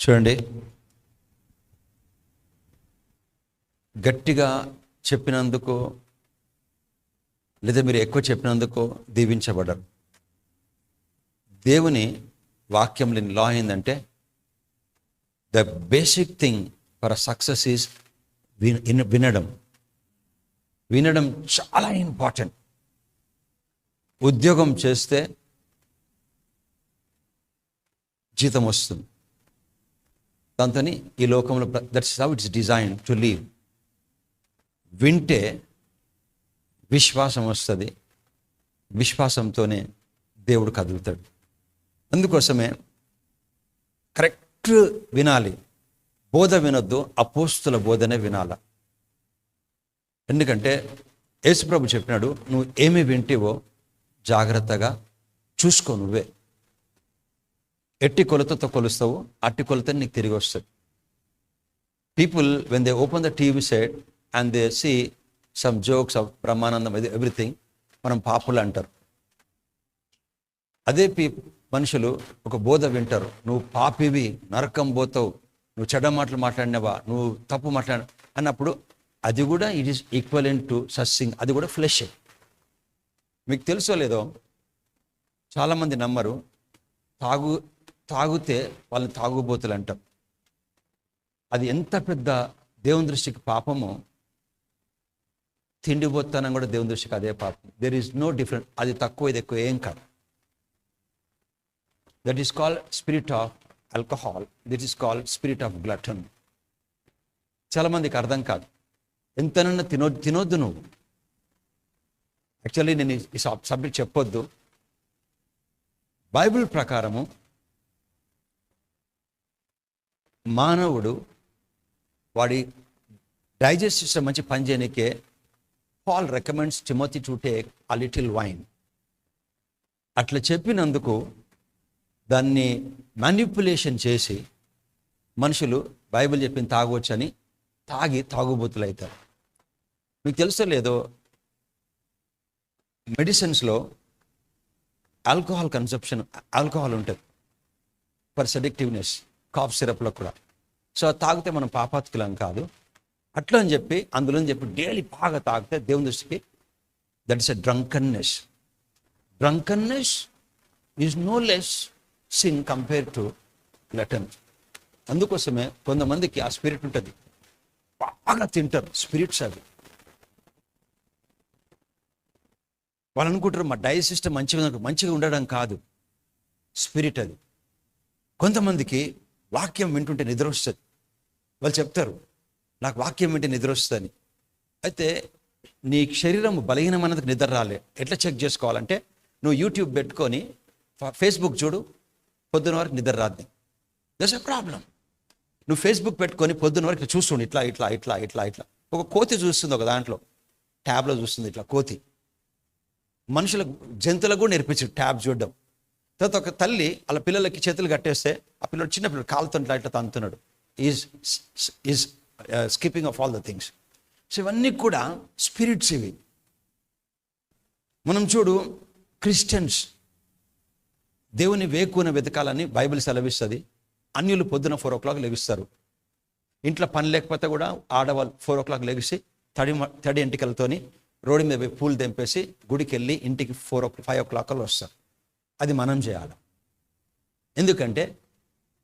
చూడండి, గట్టిగా చెప్పినందుకు లేదా మీరు ఎక్కువ చెప్పినందుకు దీవించబడరు. దేవుని వాక్యంలో లా ఏంటంటే the basic thing for success is వినడం. వినడం చాలా ఇంపార్టెంట్. ఉద్యోగం చేస్తే జీతం వస్తుంది, దాంతో ఈ లోకంలో that's how it's design to leave. వింటే విశ్వాసం వస్తుంది, విశ్వాసంతోనే దేవుడు కదులుతాడు. అందుకోసమే కరెక్ట్ వినాలి. బోధ వినొద్దు, అపోస్తుల బోధనే వినాల. ఎందుకంటే యేసుప్రభు చెప్పినాడు, నువ్వు ఏమి వింటివో జాగ్రత్తగా చూసుకో. నువ్వే ఎట్టి కొలతతో కొలుస్తావు, అట్టి కొలత నీకు తిరిగి వస్తుంది. People when they open the TV set and they see some jokes of Brahmanandam, everything, మనం పాపులు అంటారు. అదే మనుషులు ఒక బోధ వింటారు, నువ్వు పాపివి, నరకం పోతావు, నువ్వు చెడ్డ మాటలు మాట్లాడినవా, నువ్వు తప్పు మాట్లాడ అన్నప్పుడు అది కూడా ఇట్ ఈస్ ఈక్వలెంట్ టు సస్సింగ్. అది కూడా ఫ్లెష్. మీకు తెలుసో లేదో, చాలామంది నమ్మరు, తాగితే వాళ్ళని తాగుబోతులు అంటాం. అది ఎంత పెద్ద దేవుని దృష్టికి పాపమో, తిండిపోతానం కూడా దేవుని దృష్టికి అదే పాపం. There is no different. అది తక్కువ, ఇది ఎక్కువ ఏం కాదు. That is called spirit of alcohol. That is called spirit of glutton. చాలామందికి అర్థం కాదు. ఎంతనన్నా తినొద్దు నువ్వు. యాక్చువల్లీ నేను ఈ సబ్జెక్ట్ చెప్పొద్దు. బైబిల్ ప్రకారము మానవుడు వాడి డైజెస్ట్ సిస్టమ్ మంచి పని చేయడానికే Paul recommends Timothy to take a little wine. అట్లా చెప్పినందుకు దాన్ని మ్యానిపులేషన్ చేసి మనుషులు బైబిల్ చెప్పింది తాగొచ్చని తాగుబోతులు అవుతారు. మీకు తెలుసో లేదో, మెడిసిన్స్లో ఆల్కహాల్ కన్సంప్షన్, ఆల్కహాల్ ఉంటుంది ఫర్ సెడక్టివ్నెస్, కాఫ్ సిరప్లో కూడా. సో తాగితే మనం పాపాత్కులం కాదు. అట్లా అని చెప్పి అందులో చెప్పి డైలీ బాగా తాగితే దేవుని దృష్టికి that is a drunkenness. Drunkenness is no less sin compare to glutton. అందుకోసమే కొంతమందికి ఆ స్పిరిట్ ఉంటుంది, బాగా తింటారు. స్పిరిట్స్ అవి. వాళ్ళు అనుకుంటారు మా డైజెస్ట్ సిస్టమ్ మంచిగా ఉండడం కాదు, స్పిరిట్ అది. కొంతమందికి వాక్యం వింటుంటే నిద్ర వస్తుంది. వాళ్ళు చెప్తారు, నాకు వాక్యం వింటే నిద్ర వస్తుందని. అయితే నీ శరీరం బలహీనమైనందుకు నిద్ర రాలే. ఎట్లా చెక్ చేసుకోవాలంటే, నువ్వు యూట్యూబ్ పెట్టుకొని ఫేస్బుక్ చూడు, పొద్దున వరకు నిద్ర రాదు. That's a problem. నువ్వు ఫేస్బుక్ పెట్టుకొని పొద్దున వరకు చూస్తుండు, ఇట్లా ఇట్లా ఇట్లా ఇట్లా ఇట్లా. ఒక కోతి చూస్తుంది, ఒక దాంట్లో ట్యాబ్లో చూస్తుంది, ఇట్లా కోతి. మనుషులకు, జంతువులకు కూడా నేర్పించాడు ట్యాబ్ చూడడం. తర్వాత ఒక తల్లి వాళ్ళ పిల్లలకి చేతులు కట్టేస్తే ఆ పిల్లడు, చిన్న పిల్లడు కాలుతో ఇట్లా తంతున్నాడు. Is skipping of all the things. So ఇవన్నీ కూడా స్పిరిట్స్ ఇవి. మనం చూడు, క్రిస్టియన్స్ దేవుని వేకున వెతకాలని బైబిల్ సెలవిస్తుంది. అన్యులు పొద్దున 4 o'clock లెగిస్తారు. ఇంట్లో పని లేకపోతే కూడా ఆడవాళ్ళు 4 o'clock లెగిసి తడి ఎంటికలతోని రోడ్డు మీద పూలు తెంపేసి గుడికి వెళ్ళి ఇంటికి 5 o'clock వస్తారు. అది మనం చేయాలి. ఎందుకంటే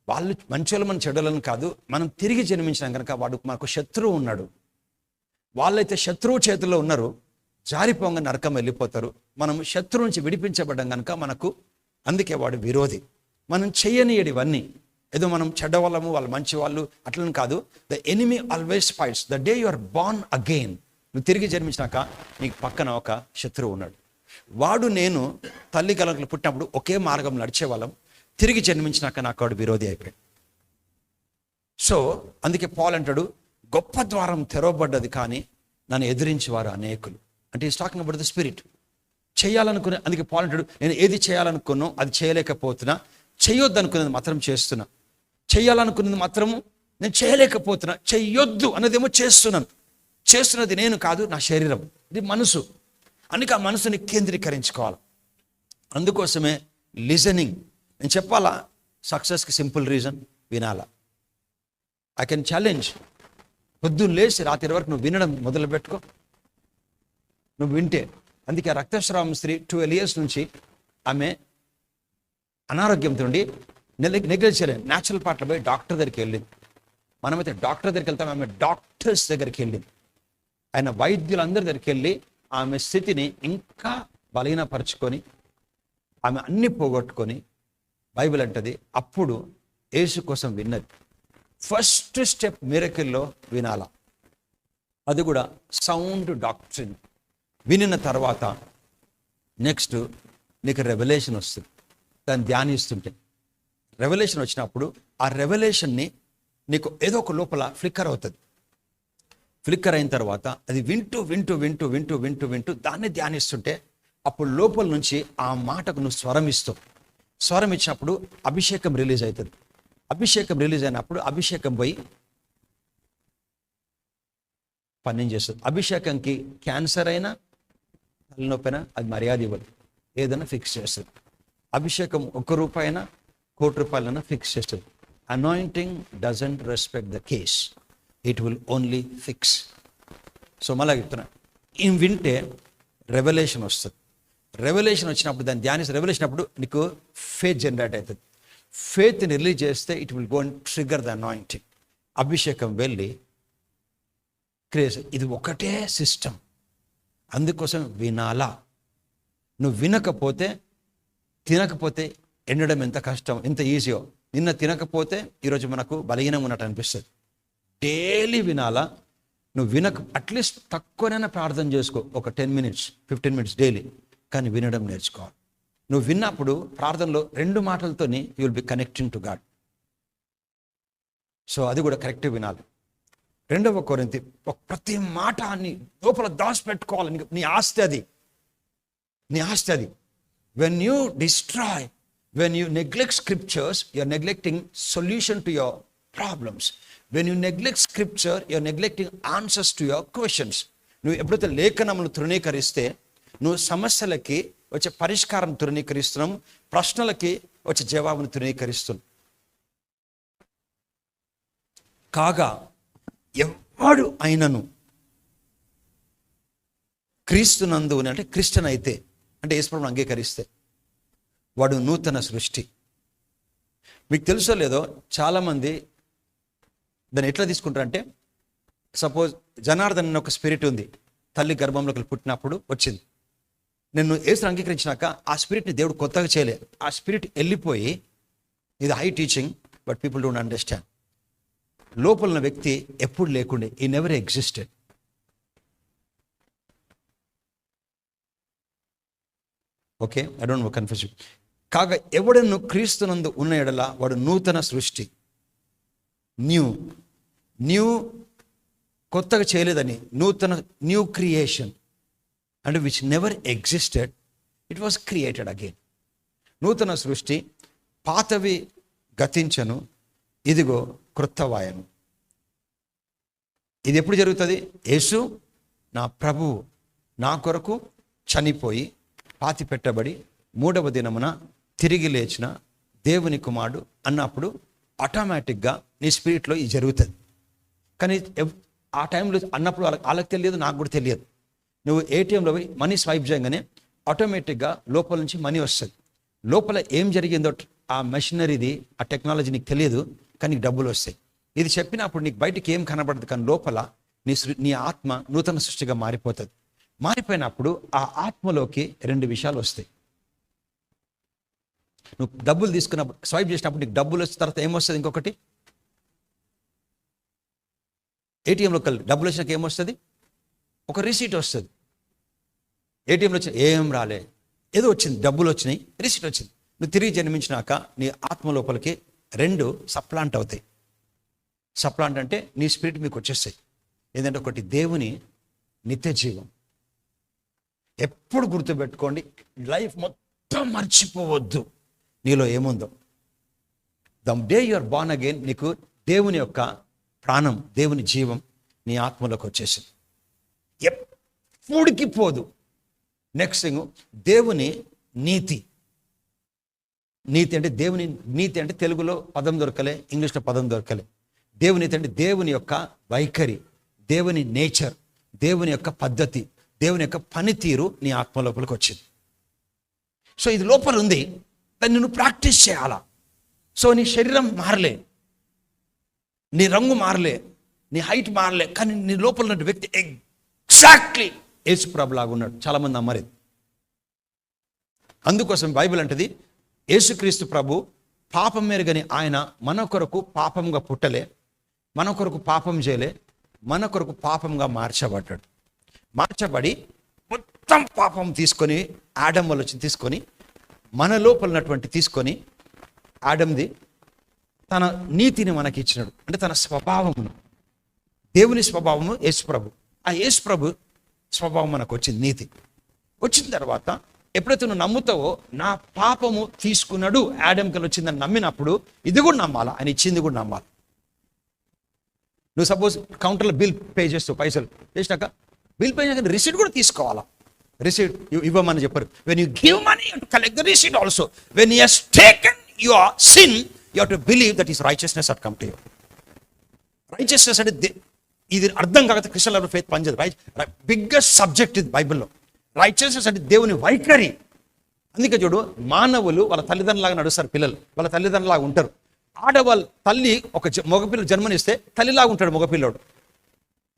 వాళ్ళు మంచోళ్ళు, మన చెడ్డలను కాదు. మనం తిరిగి జన్మించినాం కనుక వాడు మనకు శత్రువు ఉన్నాడు. వాళ్ళైతే శత్రువు చేతిలో ఉన్నారు, జారిపోంగా నరకం వెళ్ళిపోతారు. మనం శత్రువు నుంచి విడిపించబడ్డం కనుక మనకు, అందుకే వాడు విరోధి. మనం చెయ్యనియడు ఇవన్నీ. ఏదో మనం చెడ్డవాళ్ళము, వాళ్ళు మంచి వాళ్ళు అట్లని కాదు. The enemy always fights. The day you are born again, నువ్వు తిరిగి జన్మించినాక నీకు పక్కన ఒక శత్రువు ఉన్నాడు. వాడు, నేను తల్లి గలంలో పుట్టినప్పుడు ఒకే మార్గం నడిచేవాళ్ళం, తిరిగి జన్మించినాక నాకు వాడు విరోధి అయిపోయాడు. సో అందుకే పాల్ అంటాడు, గొప్ప ద్వారం తెరవబడ్డది కానీ నన్ను ఎదిరించేవారు అనేకులు. అంటే is talking about the spirit. చేయాలనుకునే, అందుకే పాల్ అంటాడు, నేను ఏది చేయాలనుకున్నానో అది చేయలేకపోతున్నా, చేయొద్దు అనుకునేది మాత్రం చేస్తున్నా, చేయాలనుకున్నది మాత్రము నేను చేయలేకపోతున్నా. చెయ్యొద్దు అన్నదేమో చేస్తున్నాను. చేస్తున్నది నేను కాదు, నా శరీరం, ఇది మనసు. అందుకే ఆ మనసుని కేంద్రీకరించుకోవాలి. అందుకోసమే లిజనింగ్. నేను చెప్పాలా, సక్సెస్కి సింపుల్ రీజన్ వినాలా. I can challenge. పొద్దున్న లేచి రాత్రి వరకు నువ్వు వినడం మొదలు పెట్టుకో. నువ్వు వింటే, అందుకే ఆ రక్తస్రావం స్త్రీ 12 years నుంచి ఆమె అనారోగ్యంతో ఉండి నెగ్లెక్ట్ చేయలేదు. న్యాచురల్ పార్ట్లో పోయి డాక్టర్ దగ్గరికి వెళ్ళింది. మనమైతే డాక్టర్ దగ్గరికి వెళ్తాం, ఆమె డాక్టర్స్ దగ్గరికి వెళ్ళింది. ఆయన వైద్యులందరి దగ్గరికి వెళ్ళి ఆమె స్థితిని ఇంకా బలహీనపరుచుకొని ఆమె అన్ని పోగొట్టుకొని, బైబిల్ అంటది అప్పుడు యేసు కోసం విన్నది. ఫస్ట్ స్టెప్ మిరకిల్లో వినాల, అది కూడా సౌండ్ డాక్ట్రిన్. వినిన తర్వాత నెక్స్ట్ నీకు రెవల్యూషన్ వస్తుంది. దాన్ని ధ్యానిస్తుంటే రెవల్యూషన్ వచ్చినప్పుడు ఆ రెవల్యూషన్ని నీకు ఏదో ఒక లోపల ఫ్లిక్కర్ అవుతుంది. ఫ్లిక్కర్ అయిన తర్వాత అది వింటూ వింటూ వింటూ వింటూ వింటూ వింటూ దాన్ని ధ్యానిస్తుంటే అప్పుడు లోపల నుంచి ఆ మాటకు నువ్వు స్వరం ఇస్తావు. స్వరం ఇచ్చినప్పుడు అభిషేకం రిలీజ్ అవుతుంది. అభిషేకం రిలీజ్ అయినప్పుడు అభిషేకం పోయి పని చేస్తుంది. అభిషేకంకి క్యాన్సర్ అయినా తలనొప్పైనా అది మర్యాద ఇవ్వదు, ఏదైనా ఫిక్స్ చేస్తుంది. అభిషేకం ₹1 అయినా ₹1,00,00,000 ఫిక్స్ చేస్తుంది. Anointing doesn't respect the case, it will only fix. So మళ్ళీ చెప్తున్నా, ఈ వింటే రెవల్యూషన్ వస్తుంది. రెవల్యూషన్ వచ్చినప్పుడు దాన్ని ధ్యానిస్తే రెవల్యూషన్ అప్పుడు నీకు ఫేత్ జనరేట్ అవుతుంది. ఫేత్ని రిలీజ్ చేస్తే it will go and trigger the anointing. అభిషేకం వెళ్ళి క్రేజ్. ఇది ఒకటే సిస్టమ్. అందుకోసం వినాలా. నువ్వు వినకపోతే, తినకపోతే ఎండడం ఎంత కష్టం, ఎంత ఈజీయో. నిన్న తినకపోతే ఈరోజు మనకు బలహీనం ఉన్నట్టు అనిపిస్తుంది. డైలీ వినాలా. నువ్వు అట్లీస్ట్ తక్కువనైనా ప్రార్థన చేసుకో, ఒక 10 minutes 15 minutes డైలీ, కానీ వినడం నేర్చుకోవాలి. నువ్వు విన్నప్పుడు ప్రార్థనలో 2 మాటలతోని you will be connecting to God. So అది కూడా కరెక్ట్గా వినాలి. 2 కొరింథీ ప్రతి మాట నీ లోపల దాచిపెట్టుకోవాలి. నీ ఆస్తి అది, నీ ఆస్తి అది. When you destroy, when you neglect scriptures, you're neglecting solution to your problems. When you neglect scripture, you're neglecting answers to your questions. నువ్వు ఎప్పుడైతే లేఖనమును తృణీకరిస్తే నువ్వు సమస్యలకి వచ్చే పరిష్కారం తృణీకరిస్తున్నావు, ప్రశ్నలకి వచ్చే జవాబును తృణీకరిస్తున్నావు. కాగా ఎవడు అయినను క్రీస్తునందు అంటే క్రిస్టియన్ అయితే, అంటే యేసుప్రభువును అంగీకరిస్తే వాడు నూతన సృష్టి. మీకు తెలుసో లేదో, చాలామంది దాన్ని ఎట్లా తీసుకుంటారంటే, సపోజ్ జనార్దన్ అనే ఒక స్పిరిట్ ఉంది, తల్లి గర్భంలోకి పుట్టినప్పుడు వచ్చింది. నేను యేసుని అంగీకరించినాక ఆ స్పిరిట్ని దేవుడు కొత్తగా చేయలేదు. ఆ స్పిరిట్ వెళ్ళిపోయి, ఇది high teaching but people don't understand. లోపల ఉన్న వ్యక్తి ఎప్పుడు లేకుండే, ఈ never existed. Okay, I don't no confuse. కాగా ఎవడను క్రీస్తునందు ఉన్న ఎడల వాడు నూతన సృష్టి. న్యూ కొత్తగా చేయలేదని, నూతన new creation and which never existed, it was created again. నూతన సృష్టి, పాతవి గతించను, ఇదిగో క్రొత్తవాయను. ఇది ఎప్పుడు జరుగుతుంది? యేసు నా ప్రభువు నా కొరకు చనిపోయి పాతి పెట్టబడి 3వ దినమున తిరిగి లేచిన దేవుని కుమారుడు అన్నప్పుడు ఆటోమేటిక్గా నీ స్పిరిట్లో ఇది జరుగుతుంది. కానీ ఆ టైంలో అన్నప్పుడు వాళ్ళకి తెలియదు, నాకు కూడా తెలియదు. నువ్వు ఏటీఎంలో పోయి మనీ స్వైప్ చేయగానే ఆటోమేటిక్గా లోపల నుంచి మనీ వస్తుంది. లోపల ఏం జరిగిందో ఆ మెషినరీది, ఆ టెక్నాలజీ నీకు తెలియదు, కానీ నీకు డబ్బులు వస్తాయి. ఇది చెప్పినప్పుడు నీకు బయటికి ఏం కనబడదు, కానీ లోపల నీ ఆత్మ నూతన సృష్టిగా మారిపోతుంది. మారిపోయినప్పుడు ఆ ఆత్మలోకి 2 విషయాలు వస్తాయి. నువ్వు డబ్బులు తీసుకున్నప్పుడు, స్వైప్ చేసినప్పుడు నీకు డబ్బులు వచ్చిన తర్వాత ఏమొస్తుంది? ఇంకొకటి, ఏటీఎంలో డబ్బులు వచ్చినాక ఏమొస్తుంది? ఒక రిసీట్ వస్తుంది. ఏటీఎంలో వచ్చి ఏం రాలే, ఏదో వచ్చింది, డబ్బులు వచ్చినాయి, రిసీట్ వచ్చింది. నువ్వు తిరిగి జన్మించినాక నీ ఆత్మ లోపలికి 2 సప్లాంట్ అవుతాయి. సప్లాంట్ అంటే నీ స్పిరిట్ మీకు వచ్చేస్తాయి. ఏంటంటే ఒకటి దేవుని నిత్య జీవం. ఎప్పుడు గుర్తుపెట్టుకోండి, లైఫ్ మొత్తం మర్చిపోవద్దు నీలో ఏముందో. The day you are born again, నీకు దేవుని యొక్క ప్రాణం, దేవుని జీవం నీ ఆత్మలోకి వచ్చేసింది, ఎప్పటికి పోదు. నెక్స్ట్ థింగ్, దేవుని నీతి. నీతి అంటే దేవుని నీతి అంటే తెలుగులో పదం దొరకలే, ఇంగ్లీష్లో పదం దొరకలే. దేవుని నీతి అంటే దేవుని యొక్క వైఖరి, దేవుని నేచర్, దేవుని యొక్క పద్ధతి, దేవుని యొక్క పనితీరు నీ ఆత్మ లోపలికి వచ్చింది. సో ఇది లోపల ఉంది, దాన్ని నువ్వు ప్రాక్టీస్ చేయాలా. సో నీ శరీరం మారలే, నీ రంగు మారలే, నీ హైట్ మారలే, కానీ నీ లోపల ఉన్న వ్యక్తి ఎగ్జాక్ట్లీ యేసు ప్రభులాగా ఉన్నాడు. చాలామంది నమ్మలేదు. అందుకోసం బైబిల్ అంటది యేసుక్రీస్తు ప్రభు పాపం మెరుగని ఆయన మన కొరకు పాపంగా పుట్టలే, మన కొరకు పాపం చేయలే, మన కొరకు పాపంగా మార్చబడ్డాడు. మార్చబడి మొత్తం పాపం తీసుకొని ఆడమ్ వల్ల వచ్చి తీసుకొని మన లోపల ఉన్నటువంటి తీసుకొని ఆడమ్ది తన నీతిని మనకి ఇచ్చినాడు. అంటే తన స్వభావమును, దేవుని స్వభావము యేసుప్రభు. ఆ యేసుప్రభు స్వభావం మనకు వచ్చింది, నీతి వచ్చిన తర్వాత ఎప్పుడైతే నువ్వు నమ్ముతావో నా పాపము తీసుకున్నాడు ఆడమ్కి వచ్చిందని నమ్మినప్పుడు ఇది కూడా నమ్మాలా, ఆయన ఇచ్చింది కూడా నమ్మాలి. నువ్వు సపోజ్ కౌంటర్లో బిల్ పే చేస్తావు, పైసలు చేసినాక బిల్ పే చేసిన రిసీట్ కూడా తీసుకోవాలా. రిసీట్ ఇవ్వమని చెప్పారు. When you give money you to collect the receipt also. When you has taken your sin you have to believe that is righteousness at come to you. Righteousness అంటే ఇది అర్థం కాకపోతే Christian level faith పనిచేది. Biggest subject ఇది బైబిల్లో. Righteousness అంటే దేవుని వైఖరి. అందుకే చూడు, మానవులు వాళ్ళ తల్లిదండ్రులాగా నడుస్తారు, పిల్లలు వాళ్ళ తల్లిదండ్రులాగా ఉంటారు. ఆడవాళ్ళ తల్లి ఒక మగపిల్లలు జన్మనిస్తే తల్లిలాగా ఉంటాడు మగపిల్లడు.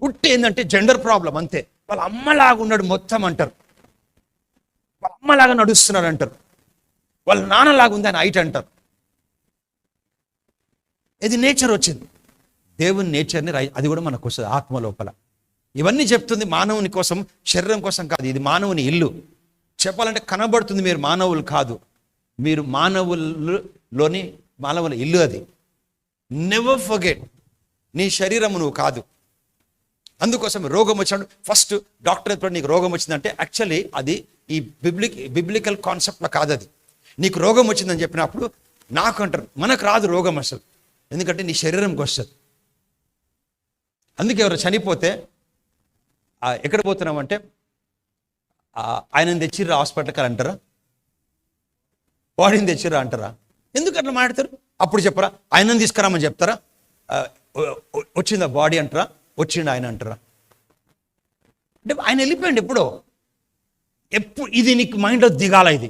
పుట్టి ఏంటంటే జెండర్ ప్రాబ్లం అంతే. వాళ్ళ అమ్మలాగా ఉన్నాడు మొత్తం అంటారు, వాళ్ళ అమ్మలాగా నడుస్తున్నాడు అంటారు, వాళ్ళ నాన్నలాగా ఉంది అని హైట్ అంటారు. ఇది నేచర్ వచ్చింది. దేవుని నేచర్ని అది కూడా మనకు వస్తుంది ఆత్మ లోపల. ఇవన్నీ చెప్తుంది మానవుని కోసం, శరీరం కోసం కాదు. ఇది మానవుని ఇల్లు. చెప్పాలంటే కనబడుతుంది మీరు మానవులు కాదు, మీరు మానవుల ఇల్లు. అది నెవర్ ఫర్గెట్. నీ శరీరము నువ్వు కాదు. అందుకోసం రోగం వచ్చినప్పుడు ఫస్ట్ డాక్టర్ ఎప్పుడు నీకు రోగం వచ్చిందంటే యాక్చువల్లీ అది ఈ బిబ్లికల్ కాన్సెప్ట్లో కాదు. అది నీకు రోగం వచ్చిందని చెప్పినప్పుడు నాకు అంటారు, మనకు రాదు రోగం అసలు, ఎందుకంటే నీ శరీరంకి వస్తుంది. అందుకే ఎవరు చనిపోతే ఎక్కడ పోతున్నామంటే ఆయనని తెచ్చిర్రా హాస్పిటల్కి అంటారా, బాడీని తెచ్చిర్రా అంటారా? ఎందుకు అట్లా మాట్లాడతారు? అప్పుడు చెప్పరా ఆయనని తీసుకురామని చెప్తారా? వచ్చిందా బాడీ అంటారా, వచ్చిండు ఆయన అంటారా? అంటే ఆయన వెళ్ళిపోయింది ఎప్పుడో. ఇది నీకు మైండ్లో దిగాల. ఇది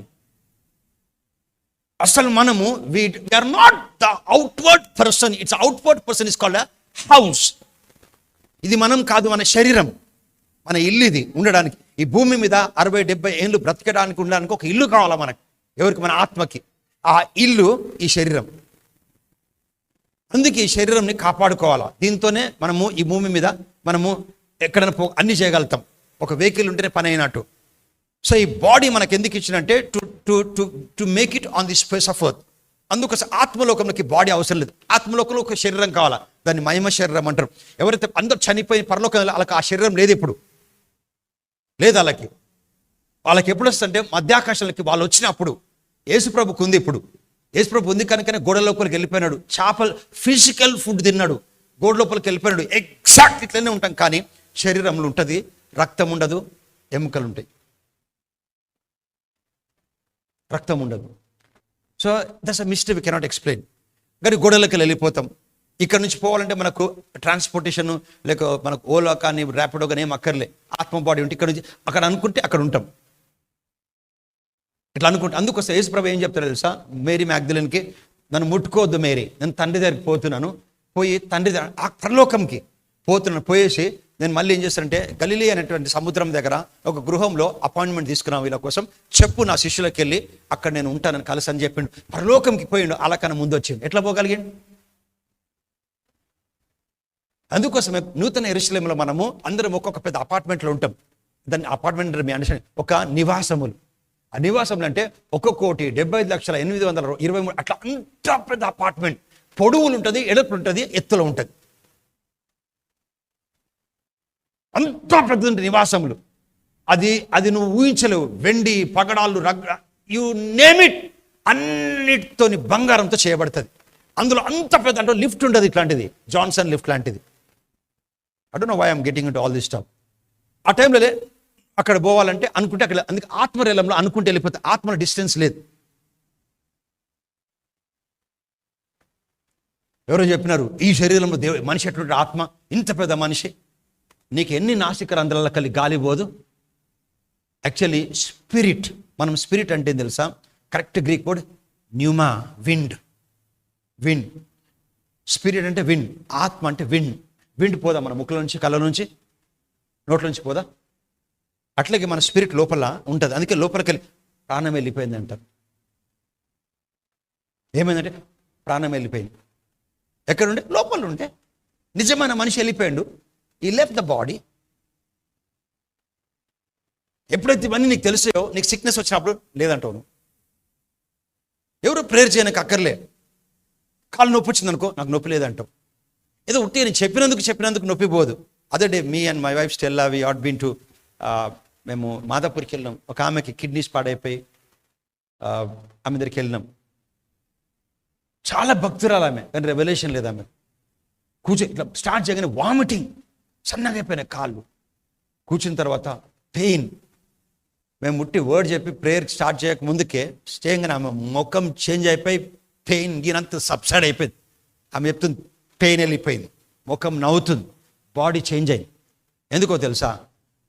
అసలు మనము we're not the outward person, it's outward person is called house. ఇది మనం కాదు, మన శరీరం, మన ఇల్లు. ఇది ఉండడానికి ఈ భూమి మీద 60-70 ఏళ్ళు బ్రతకడానికి ఉండడానికి ఒక ఇల్లు కావాలా మనకి. ఎవరికి? మన ఆత్మకి. ఆ ఇల్లు ఈ శరీరం. అందుకే ఈ శరీరంని కాపాడుకోవాలా. దీంతోనే మనము ఈ భూమి మీద మనము ఎక్కడైనా అన్ని చేయగలుగుతాం. ఒక వెహికల్ ఉంటేనే పని అయినట్టు. సో ఈ బాడీ మనకు ఎందుకు ఇచ్చినంటే to make it on the space of earth. అందుకోసం ఆత్మలోకంలోకి బాడీ అవసరం లేదు. ఆత్మలోకంలో ఒక శరీరం కావాలా, దాన్ని మహిమ శరీరం అంటారు. ఎవరైతే అందరూ చనిపోయి పరలోకం వాళ్ళకి ఆ శరీరం లేదు, ఇప్పుడు లేదు. వాళ్ళకి ఎప్పుడు వస్తుంటే మధ్యాకాశాలకి వాళ్ళు వచ్చినప్పుడు యేసుప్రభుకు ఉంది. ఇప్పుడు యేసుప్రభు ఉంది కనుకనే గోడ లోపలికి వెళ్ళిపోయినాడు. చేపలు ఫిజికల్ ఫుడ్ తిన్నాడు, గోడ లోపలికి వెళ్ళిపోయినాడు. ఎగ్జాక్ట్ ఇట్లనే ఉంటాం, కానీ శరీరంలో ఉంటుంది, రక్తం ఉండదు, ఎముకలు ఉంటాయి, రక్తం ఉండదు. So that's a mystery, we cannot explain. కానీ గోడలకి వెళ్ళిపోతాం. ఇక్కడ నుంచి పోవాలంటే మనకు ట్రాన్స్పోర్టేషన్ లేక మనకు ఓలా కానీ ర్యాపిడో కానీ ఏం అక్కర్లే. ఆత్మ బాడీ ఉంటే ఇక్కడ నుంచి అక్కడ అనుకుంటే అక్కడ ఉంటాం, ఇట్లా అనుకుంటే. అందుకోసం యేసుప్రభు ఏం చెప్తారో తెలుసా? మేరీ మ్యాగ్దలిన్కి, నన్ను ముట్టుకోవద్దు మేరీ, నేను తండ్రి దగ్గరికి పోతున్నాను, పోయి తండ్రి ఆ పరలోకంకి పోతున్నాను. పోయేసి నేను మళ్ళీ ఏం చేస్తానంటే గలిలీ అనేటువంటి సముద్రం దగ్గర ఒక గృహంలో అపాయింట్మెంట్ తీసుకున్నాను వీళ్ళ కోసం. చెప్పు నా శిష్యులకు వెళ్ళి అక్కడ నేను ఉంటానని కలిసి అని చెప్పిండు. పరలోకంకి పోయిండు, అలా కన్నా ముందు వచ్చిండు. ఎట్లా పోగలిగిండు? అందుకోసమే నూతన యెరూషలేములో మనము అందరం ఒక్కొక్క పెద్ద అపార్ట్మెంట్లో ఉంటాం. దాన్ని అపార్ట్మెంట్ మీ అండర్స్టాండింగ్ ఒక నివాసములు. ఆ నివాసములు అంటే 1,75,823 అట్లా అంత పెద్ద అపార్ట్మెంట్. పొడవులు ఉంటుంది, ఎడపులు ఉంటుంది, ఎత్తులో ఉంటుంది, అంత పెద్ద నివాసములు. అది నువ్వు ఊహించలేవు. వెండి పగడాలు, యు నేమ్ ఇట్, అన్నిటితోని బంగారంతో చేయబడుతుంది. అందులో అంత పెద్ద అంటే లిఫ్ట్ ఉంటుంది, ఇట్లాంటిది జాన్సన్ లిఫ్ట్ లాంటిది. I don't know why I'm getting into all this stuff. ఆ టైంలో అక్కడ పోవాలంటే అనుకుంటే అక్కడ, అందుకే ఆత్మరేలంలో అనుకుంటే వెళ్ళిపోతే ఆత్మలో డిస్టెన్స్ లేదు. ఎవరో చెప్పినారు, ఈ శరీరంలో మనిషి ఎటువంటి ఆత్మ, ఇంత పెద్ద మనిషి, నీకు ఎన్ని నాసిక రంధ్రాల కలిగి గాలి పోదు. యాక్చువల్లీ స్పిరిట్, మనం స్పిరిట్ అంటే ఏం తెలుసా? Correct Greek word pneuma, wind. Wind, spirit అంటే విండ్, ఆత్మ అంటే విండ్. విండ్ పోదా మన ముక్కుల నుంచి, కళ్ళ నుంచి, నోట్ల నుంచి పోదా? అట్లాగే మన స్పిరిట్ లోపల ఉంటుంది. అందుకే లోపలికి వెళ్ళి ప్రాణం వెళ్ళిపోయింది అంటారు. ఏమైందంటే ప్రాణం వెళ్ళిపోయింది. ఎక్కడుంటే? లోపల ఉంటే. నిజమైన మనిషి వెళ్ళిపోయాడు, ఈ లెఫ్ట్ ద బాడీ. ఎప్పుడైతే ఇవన్నీ నీకు తెలిసాయో, నీకు సిక్నెస్ వచ్చినప్పుడు లేదంటావు. ఎవరు ప్రేయర్ చేయడానికి అక్కర్లే. కాళ్ళు నొప్పి వచ్చిందనుకో, నాకు నొప్పి లేదంటావు. ఏదో ఉట్టి నేను చెప్పినందుకు నొప్పి పోదు. అదే day me and my wife Stella we had been to, మేము మాదాపూర్కి వెళ్ళినాం. ఒక ఆమెకి కిడ్నీస్ పాడైపోయి ఆమె దగ్గరికి వెళ్ళినాం. చాలా భక్తురాలు ఆమె, కానీ రెవల్యూషన్ లేదు ఆమె. కూర్చొని ఇట్లా స్టార్ట్ చేయగానే వామిటింగ్, సన్నగా అయిపోయినాయి కాళ్ళు. కూర్చున్న తర్వాత పెయిన్. మేము ముట్టి వర్డ్ చెప్పి ప్రేయర్ స్టార్ట్ చేయక ముందుకే చేయగానే ఆమె ముఖం చేంజ్ అయిపోయి పెయిన్ గీనంత సబ్సైడ్ అయిపోయింది. ఆమె చెప్తుంది పెయిన్ వెళ్ళిపోయింది, ముఖం నవ్వుతుంది, బాడీ చేంజ్ అయింది. ఎందుకో తెలుసా?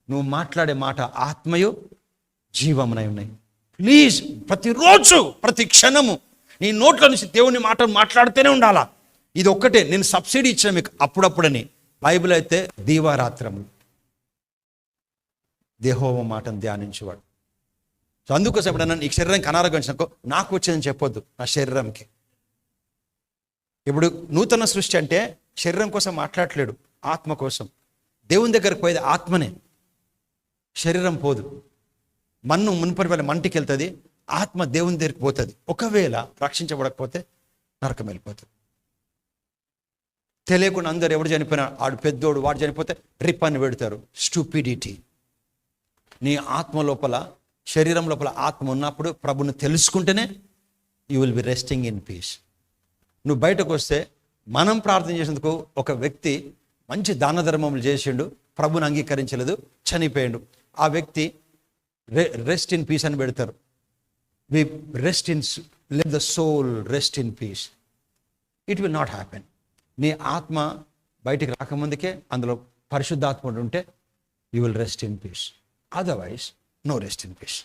నువ్వు మాట్లాడే మాట ఆత్మయు జీవమునై ఉన్నాయి. ప్లీజ్ ప్రతిరోజు ప్రతి క్షణము నీ నోట్ల నుంచి దేవుని మాట మాట్లాడుతూనే ఉండాలా. ఇది ఒక్కటే నేను సబ్సిడీ ఇచ్చిన మీకు అప్పుడప్పుడని. బైబిల్ అయితే దీవారాత్రములు యెహోవా మాటను ధ్యానించేవాడు. సో అందుకోసం ఎప్పుడన్నా నీకు శరీరానికి అనారోగ్యం వచ్చినాకో నాకు వచ్చిందని చెప్పొద్దు, నా శరీరంకి. ఇప్పుడు నూతన సృష్టి అంటే శరీరం కోసం మాట్లాడట్లేడు, ఆత్మ కోసం. దేవుని దగ్గరకు పోయేది ఆత్మనే, శరీరం పోదు. మన్ను మునుపటి వేళ మంటికి వెళ్తుంది, ఆత్మ దేవుని దగ్గరికి పోతుంది. ఒకవేళ రక్షించబడకపోతే నరకం వెళ్ళిపోతుంది. తెలియకుండా అందరు ఎవడు చనిపోయినా, ఆడు పెద్దోడు, వాడు చనిపోతే రిప్ అని పెడతారు. స్టూపిడిటీ. నీ ఆత్మ లోపల, శరీరం లోపల ఆత్మ ఉన్నప్పుడు ప్రభుని తెలుసుకుంటేనే you will be resting in peace. నువ్వు బయటకు వస్తే, మనం ప్రార్థన చేసేందుకు ఒక వ్యక్తి మంచి దాన ధర్మములు చేసిండు, ప్రభుని అంగీకరించలేదు, చనిపోయాడు. ఆ వ్యక్తి రెస్ట్ ఇన్ పీస్ అని పెడతారు. We rest in, let the soul rest in peace. It will not happen. నీ ఆత్మ బయటికి రాకముందుకే అందులో పరిశుద్ధాత్మ ఉంటే you will rest in peace. Otherwise no rest in peace.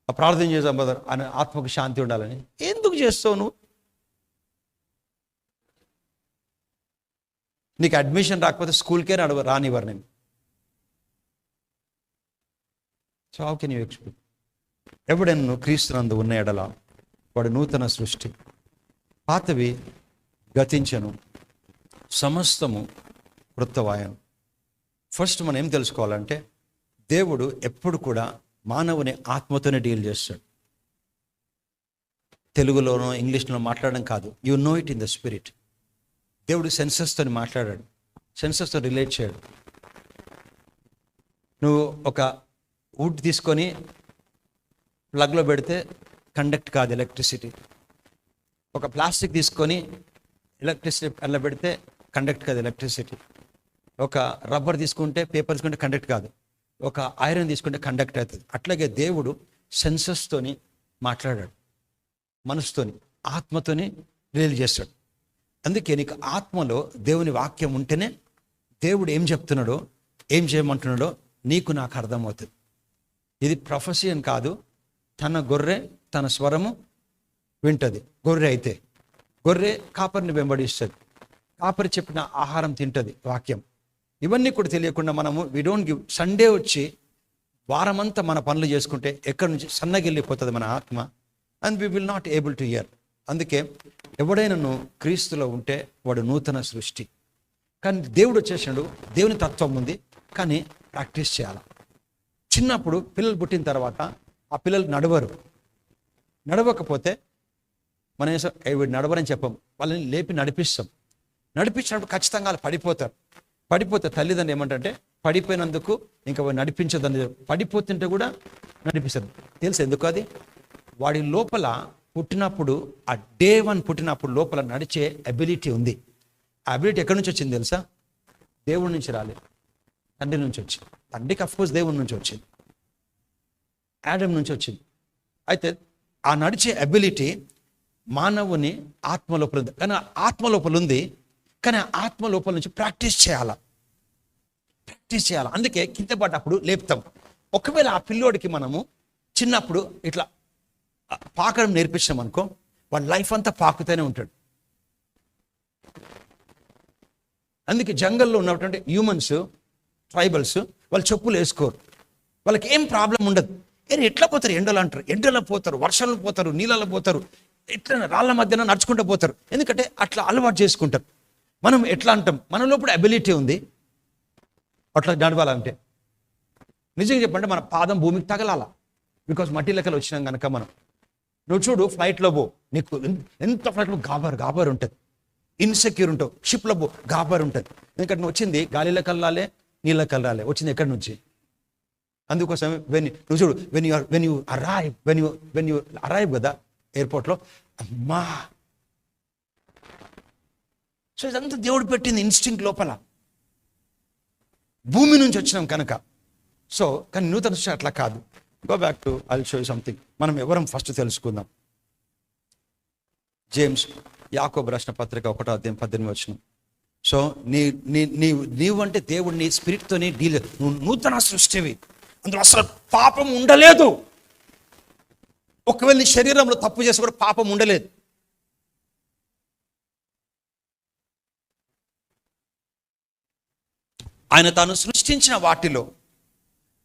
ఆ ప్రార్థన చేద్దాం బ్రదర్, అని ఆత్మకు శాంతి ఉండాలని. ఎందుకు చేస్తావు నువ్వు? నీకు అడ్మిషన్ రాకపోతే స్కూల్కే రానివ్వరు నేను. So how can you expect? ఎవడెన్ను క్రీస్తునందు ఉన్న ఎడల వాడు నూతన సృష్టి, పాతవి గతించను, సమస్తము కృతవాయను. ఫస్ట్ మనం ఏం తెలుసుకోవాలంటే, దేవుడు ఎప్పుడు కూడా మానవుని ఆత్మతోనే డీల్ చేస్తాడు. తెలుగులోనో ఇంగ్లీష్లో మాట్లాడడం కాదు, you know it in the spirit. దేవుడు సెన్సెస్తో మాట్లాడాడు, సెన్సెస్తో రిలేట్ చేయడు. నువ్వు ఒక వుడ్ తీసుకొని ప్లగ్లో పెడితే కండక్ట్ కాదు ఎలక్ట్రిసిటీ. ఒక ప్లాస్టిక్ తీసుకొని ఎలక్ట్రిసిటీ అలా పెడితే కండక్ట్ కాదు ఎలక్ట్రిసిటీ. ఒక రబ్బర్ తీసుకుంటే, పేపర్ తీసుకుంటే కండక్ట్ కాదు. ఒక ఐరన్ తీసుకుంటే కండక్ట్ అవుతుంది. అట్లాగే దేవుడు సెన్సెస్తోని మాట్లాడాడు, మనసుతోని, ఆత్మతోని రిలీజ్ చేస్తాడు. అందుకే నీకు ఆత్మలో దేవుని వాక్యం ఉంటేనే దేవుడు ఏం చెప్తున్నాడో, ఏం చేయమంటున్నాడో నీకు నాకు అర్థమవుతుంది. ఇది ప్రొఫెసీ అని కాదు. తన గొర్రె తన స్వరము వింటది. గొర్రె అయితే గొర్రె కాపరిని వెంబడిస్తుంది, కాపరి చెప్పిన ఆహారం తింటుంది, వాక్యం. ఇవన్నీ కూడా తెలియకుండా మనము వి డోంట్ గివ్. సండే వచ్చి వారమంతా మన పనులు చేసుకుంటే ఎక్కడి నుంచి సన్నగిల్లిపోతుంది మన ఆత్మ, and we will not able to hear. అందుకే ఎవడైనా క్రీస్తులో ఉంటే వాడు నూతన సృష్టి. కానీ దేవుడు వచ్చేసాడు, దేవుని తత్వం ఉంది, కానీ ప్రాక్టీస్ చేయాలి. చిన్నప్పుడు పిల్లలు పుట్టిన తర్వాత ఆ పిల్లలు నడవకపోతే మనం వీడు నడవరని చెప్పం, వాళ్ళని లేపి నడిపిస్తాం. నడిపించినప్పుడు ఖచ్చితంగా వాళ్ళు పడిపోతే తల్లిదండ్రులు ఏమంటే, పడిపోయినందుకు ఇంకా నడిపించదని. పడిపోతుంటే కూడా నడిపిస్తుంది. తెలుసు ఎందుకు? అది వాడి లోపల పుట్టినప్పుడు, ఆ డే 1 పుట్టినప్పుడు లోపల నడిచే అబిలిటీ ఉంది. ఆ అబిలిటీ ఎక్కడి నుంచి వచ్చింది తెలుసా? దేవుడి నుంచి రాలేదు, తండ్రి నుంచి వచ్చింది. తండ్రికి అఫ్కోర్స్ దేవుడి నుంచి వచ్చింది, ఆడమ్ నుంచి వచ్చింది. అయితే ఆ నడిచే అబిలిటీ మానవుని ఆత్మ లోపల ఉంది, కానీ ఆత్మ లోపల ఉంది, కానీ ఆత్మ లోపల నుంచి ప్రాక్టీస్ చేయాలి. అందుకే కింద పడ్డప్పుడు లేపుతాం. ఒకవేళ ఆ పిల్లోడికి మనము చిన్నప్పుడు ఇట్లా పాకడం నేర్పించాం అనుకో, వాడి లైఫ్ అంతా పాకుతూనే ఉంటాడు. అందుకే జంగల్లో ఉన్నటువంటి హ్యూమన్స్, ట్రైబల్స్, వాళ్ళు చెప్పులు వేసుకోరు, వాళ్ళకి ఏం ప్రాబ్లం ఉండదు. ఎట్లా పోతారు? ఎండలు అంటారు, ఎండలో పోతారు, వర్షంలో పోతారు, నీళ్ళలో పోతారు, ఎట్లా రాళ్ళ మధ్యన నడుచుకుంటూ పోతారు. ఎందుకంటే అట్లా అలవాటు చేసుకుంటారు. మనం ఎట్లా అంటాం, మన లోపల అబిలిటీ ఉంది అట్లా నడవాలంటే. నిజంగా చెప్పంటే మన పాదం భూమికి తగలాల, బికాజ్ మట్టి లెక్కలు వచ్చినాం కనుక. నువ్వు చూడు, ఫ్లైట్లో పో, నీకు ఎంత ఫ్లైట్లో గాబర్ ఉంటుంది, ఇన్సెక్యూర్ ఉంటావు. షిప్లో పో, గాబర్ ఉంటుంది. ఎందుకంటే నువ్వు వచ్చింది గాలిలో కల్లాలే, నీళ్ళ కల్లాలే, వచ్చింది ఎక్కడి నుంచి. అందుకోసం నువ్వు చూడు, వెన్ యూ అరైవ్ కదా ఎయిర్పోర్ట్లో, అమ్మా. సో ఇదంతా దేవుడు పెట్టింది ఇన్స్టింక్ట్ లోపల, భూమి నుంచి వచ్చినాం కనుక. సో కానీ నూతన సృష్టి అట్లా కాదు. Go back to I will show you something. మనం ఎవరం ఫస్ట్ తెలుసుకుందాం. జేమ్స్, యాకోబు రాసిన పత్రిక 1:18. సో నీవు అంటే దేవుడిని స్పిరిట్తోని డీల్, నువ్వు నూతన సృష్టివి, అందులో అసలు పాపం ఉండలేదు. ఒకవేళ నీ శరీరంలో తప్పు చేసి కూడా పాపం ఉండలేదు. ఆయన తాను సృష్టించిన వాటిలో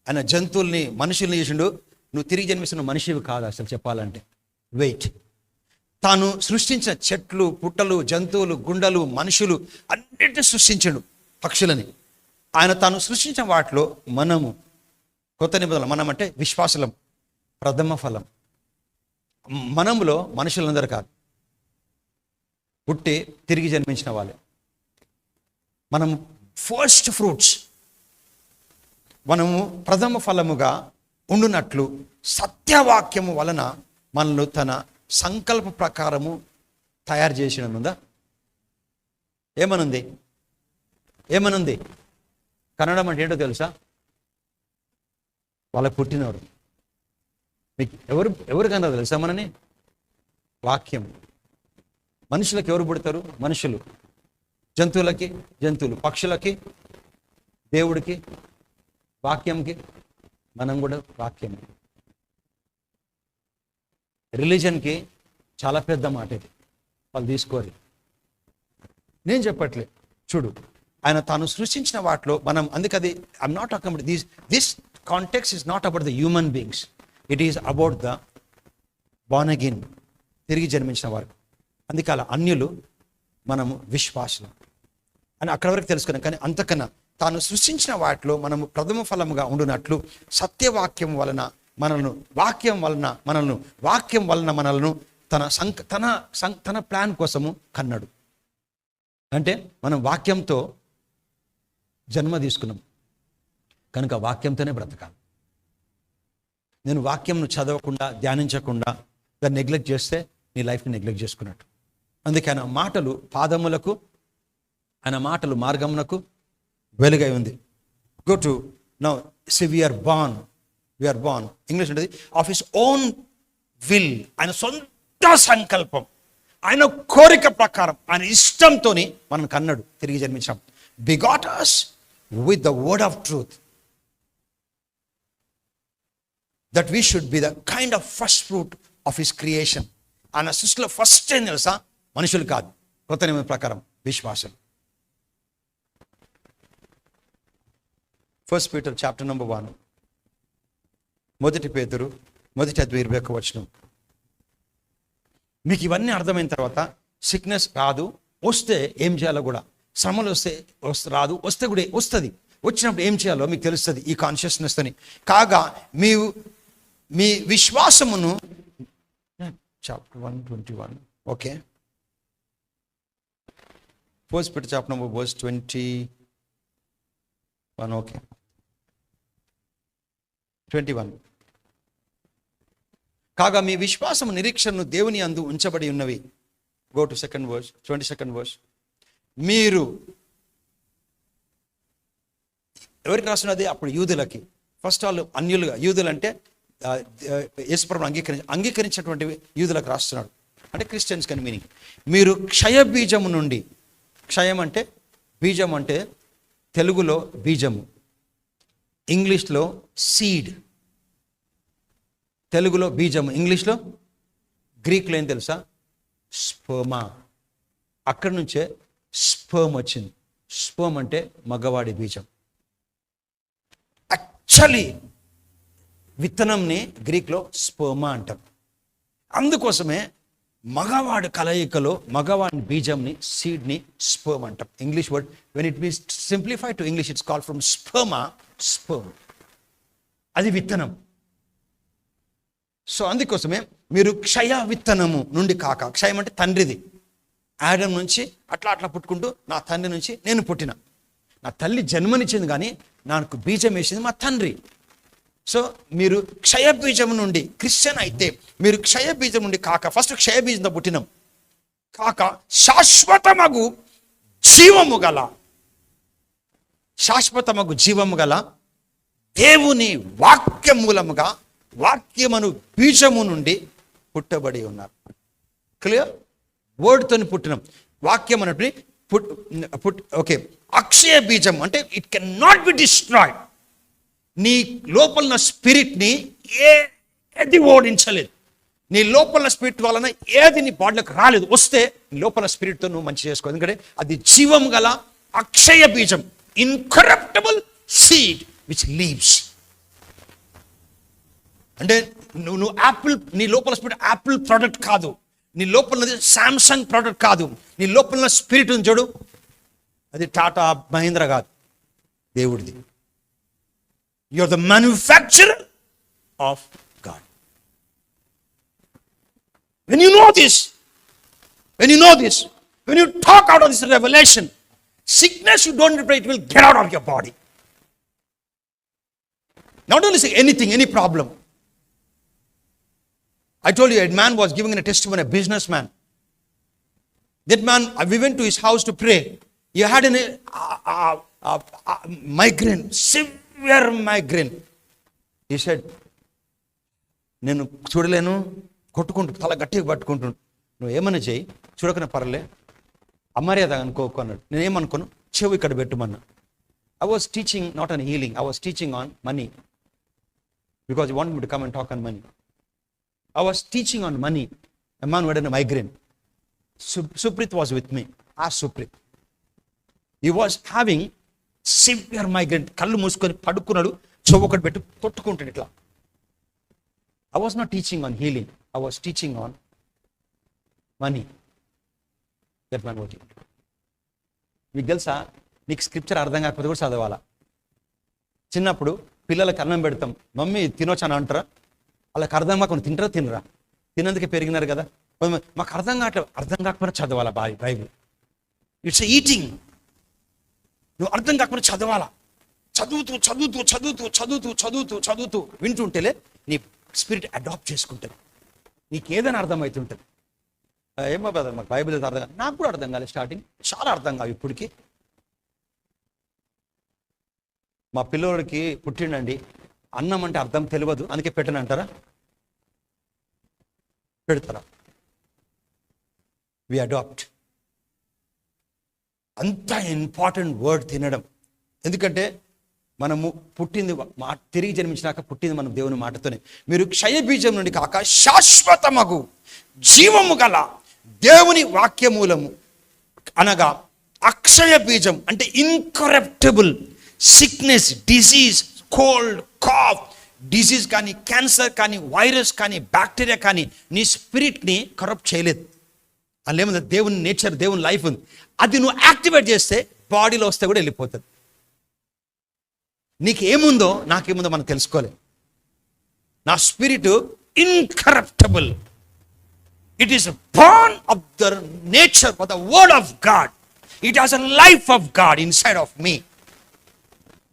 ఆయన జంతువుల్ని, మనుషుల్ని చేసిండు. నువ్వు తిరిగి జన్మిస్తున్న మనిషివి కాదు అసలు చెప్పాలంటే. వెయిట్, తాను సృష్టించిన చెట్లు, పుట్టలు, జంతువులు, గుండెలు, మనుషులు అన్నిటిని సృష్టించాడు, పక్షులని. ఆయన తాను సృష్టించిన వాటిలో మనము, కొత్త నిబంధనలు, మనం అంటే విశ్వాసులం, ప్రథమ ఫలం. మనములో మనుషులందరూ కాదు, పుట్టి తిరిగి జన్మించిన వాళ్ళే. మనం ఫస్ట్ ఫ్రూట్స్, మనము ప్రథమ ఫలముగా ఉండునట్లు సత్యవాక్యము వలన మనల్ని తన సంకల్ప ప్రకారము తయారు చేసినందుందా. ఏమనుంది కన్నడం అంటే ఏంటో తెలుసా? వాళ్ళకి పుట్టినవారు. మీకు ఎవరు కన్నారు తెలుసా మనని? వాక్యం. మనుషులకి ఎవరు పుడతారు? మనుషులు. జంతువులకి జంతువులు, పక్షులకి, దేవుడికి, వాక్యంకి. మనం కూడా వాక్యం. రిలీజన్కి చాలా పెద్ద మాట ఇది, వాళ్ళు తీసుకోరు. నేను చెప్పట్లే, చూడు, ఆయన తాను సృష్టించిన వాటిలో మనం, అందుకది I'm not talking about this context is not about the human beings, it is about the born again, తిరిగి జన్మించిన వారు. అందుకే అలా అన్యులు, మనము విశ్వాసులు అని అక్కడ వరకు తెలుసుకున్నాం. కానీ అంతకన్నా తాను సృష్టించిన వాటిలో మనము ప్రథమ ఫలముగా ఉండునట్లు సత్యవాక్యం వలన మనల్ని, వాక్యం వలన మనల్ని తన ప్లాన్ కోసము కన్నాడు. అంటే మనం వాక్యంతో జన్మ తీసుకున్నాం కనుక వాక్యంతోనే బ్రతకాలి. నేను వాక్యంను చదవకుండా, ధ్యానించకుండా దాన్ని నెగ్లెక్ట్ చేస్తే నీ లైఫ్ని నెగ్లెక్ట్ చేసుకున్నట్టు. అందుకే ఆయన మాటలు పాదములకు, ఆయన మాటలు మార్గమునకు వెలుగై ఉంది. Go to now see we're born English ఉంటుంది ఆఫ్ హిస్ ఓన్ విల్, ఆయన సొంత సంకల్పం, ఆయన కోరిక ప్రకారం, ఆయన ఇష్టంతో మనం కన్నాడు, తిరిగి జన్మించాం. Begot us with the word of truth, that we should be the kind of first fruit of his creation. ఆయన సృష్టిలో ఫస్ట్ ఏం తెలుసా? మనుషులు కాదు, కొత్త నియమం ప్రకారం విశ్వాసులు. 1 Peter chapter number 1, 1 పేతురు 1:21. మీకు ఇవన్నీ అర్థమైన తర్వాత సిక్నెస్ రాదు, వస్తే ఏం చేయాలో కూడా, శ్రమలు వస్తే రాదు, వస్తే కూడా వస్తుంది, వచ్చినప్పుడు ఏం చేయాలో మీకు తెలుస్తుంది ఈ కాన్షియస్నెస్తోని. కాగా మీ విశ్వాసమును, chapter 1:21, okay, 1 Peter chapter number 21, okay, 21. కాగా మీ విశ్వాసము నిరీక్షణను దేవుని అందు ఉంచబడి ఉన్నవి. Go to 22nd verse. మీరు ఎవరికి రాస్తున్నది? అప్పుడు యూదులకి. ఫస్ట్ ఆల్ అన్యులుగా, యూదులు అంటే యేసుప్రభువును అంగీకరించినటువంటి యూదులకు రాస్తున్నాడు. అంటే క్రిస్టియన్స్ కని మీనింగ్. మీరు క్షయ బీజము నుండి, క్షయం అంటే బీజం అంటే తెలుగులో బీజము, ఇంగ్లీష్లో సీడ్. తెలుగులో బీజము, ఇంగ్లీష్లో, గ్రీక్లో ఏం తెలుసా? స్పర్మా. అక్కడి నుంచే స్పర్మ్ వచ్చింది. స్పర్మ్ అంటే మగవాడి బీజం. యాక్చువల్లీ విత్తనంని గ్రీక్లో స్పర్మా అంటాం. అందుకోసమే మగవాడి కలయికలో మగవాడి బీజంని, సీడ్ని స్పర్మ్ అంటాం. English word when it means simplified to English it's called from sperma, sperm. అది విత్తనం. సో అందుకోసమే మీరు క్షయ విత్తనము నుండి కాక, క్షయం అంటే తండ్రిది, ఆడమ్ నుంచి అట్లా అట్లా పుట్టుకుంటూ నా తండ్రి నుంచి నేను పుట్టిన. నా తల్లి జన్మనిచ్చింది కానీ నాకు బీజం వేసింది మా తండ్రి. సో మీరు క్షయ బీజం నుండి క్రిస్టియన్ అయితే మీరు క్షయ బీజం నుండి కాక, ఫస్ట్ క్షయ బీజంతో పుట్టినాం కాక శాశ్వతమగు జీవము గల, శాశ్వతమగు జీవము గల దేవుని వాక్య మూలముగా, వాక్యమును బీజము నుండి పుట్టబడి ఉన్నారు. క్లియర్? వర్డ్తో పుట్టినాం. వాక్యం అన్నట్టు ఓకే. అక్షయ బీజం అంటే it can not be destroyed. నీ లోపల స్పిరిట్ని ఏది ఓడించలేదు. నీ లోపల స్పిరిట్ వలన ఏది నీ బాడీలోకి రాలేదు. వస్తే లోపల స్పిరిట్తో నువ్వు మంచి చేసుకో. ఎందుకంటే అది జీవం గల అక్షయ బీజం, ఇన్కరప్టబుల్ సీడ్ విచ్ లీవ్స్. అంటే నువ్వు యాపిల్, నీ లోపల స్పిరిట్ యాపిల్ ప్రోడక్ట్ కాదు. నీ లోపల శాంసంగ్ ప్రోడక్ట్ కాదు. నీ లోపల స్పిరిట్ ఉంది చూడు, అది టాటా మహీంద్రా కాదు, దేవుడిది. You are the manufacturer of God. When you know this, when you talk out of this revelation, sickness you don't pray, it will get out of your body. Not only say anything, any problem. I told you a man was giving a testimony, a businessman. That man, we went to his house to pray. He had a migraine, severe migraine. He said, నేను చూడలేను, కొట్టుకుంటూ తల గట్టిగా పట్టుకుంటున్నాను. నువ్వు ఏమన్నా చేయి, చూడకనే పర్లే, అమర్యాద అనుకోకు అన్నాడు. నేనేమనుకోను, చెవు ఇక్కడ పెట్టుమన్నా. I was teaching not on healing, I was teaching on money. Because he wanted me to come and talk on money. I was teaching on money. A man who had a migraine. Suprit was with me. Ask Suprit. He was having severe migraine. Kallu మూసుకొని పడుకున్నాడు, చెవు ఒకటి పెట్టి కొట్టుకుంటాడు ఇట్లా. I was not teaching on healing. I was teaching on money. That man was it. మీకు తెలుసా, నీకు scripture అర్థం కాకపోతే కూడా చదవాలా. చిన్నప్పుడు పిల్లలకి అన్నం పెడతాం, మమ్మీ తినొచ్చు అని అంటారా? వాళ్ళకి అర్థం కాకుండా తింటారా? తినరా? తినందుకే పెరిగినారు కదా. మాకు అర్థం కాకపోయినా చదవాలా బైబిల్. It's eating. నువ్వు అర్థం కాకపోయినా చదవాలా. చదువుతూ చదువుతూ చదువుతూ చదువుతూ చదువుతూ చదువుతూ వింటుంటేలే నీ స్పిరిట్ అడాప్ట్ చేసుకుంటుంది. నీకు ఏదైనా అర్థమవుతుంటుంది. ఏమో బ్రదర్ మాకు బైబిల్ అర్థం కాదు. నాకు కూడా అర్థం కాలేదు స్టార్టింగ్, చాలా అర్థం కాదు ఇప్పటికి. మా పిల్లోడికి పుట్టిండండి, అన్నం అంటే అర్థం తెలియదు, అందుకే పెట్టను అంటారా? పెడతారా? వి అడాప్ట్. అంత ఇంపార్టెంట్ వర్డ్ తినడం. ఎందుకంటే మనము పుట్టింది తిరిగి జన్మించినాక పుట్టింది మనం దేవుని మాటతోనే. మీరు క్షయ బీజం నుండి కాక శాశ్వతమగు జీవము గల దేవుని వాక్యమూలము అనగా అక్షయ బీజం అంటే incorruptible. Sickness, disease, cold, cough, disease కానీ, క్యాన్సర్ కానీ, వైరస్ కానీ, బ్యాక్టీరియా కానీ నీ స్పిరిట్ని కరప్ట్ చేయలేదు. అందులో ఏముంది? దేవుని నేచర్, దేవుని లైఫ్ ఉంది. అది నువ్వు యాక్టివేట్ చేస్తే బాడీలో వస్తే కూడా వెళ్ళిపోతుంది. నీకు ఏముందో నాకేముందో మనం తెలుసుకోలేదు. నా spirit incorruptible. It is born of the nature of the word of God. It has a life of God inside of me.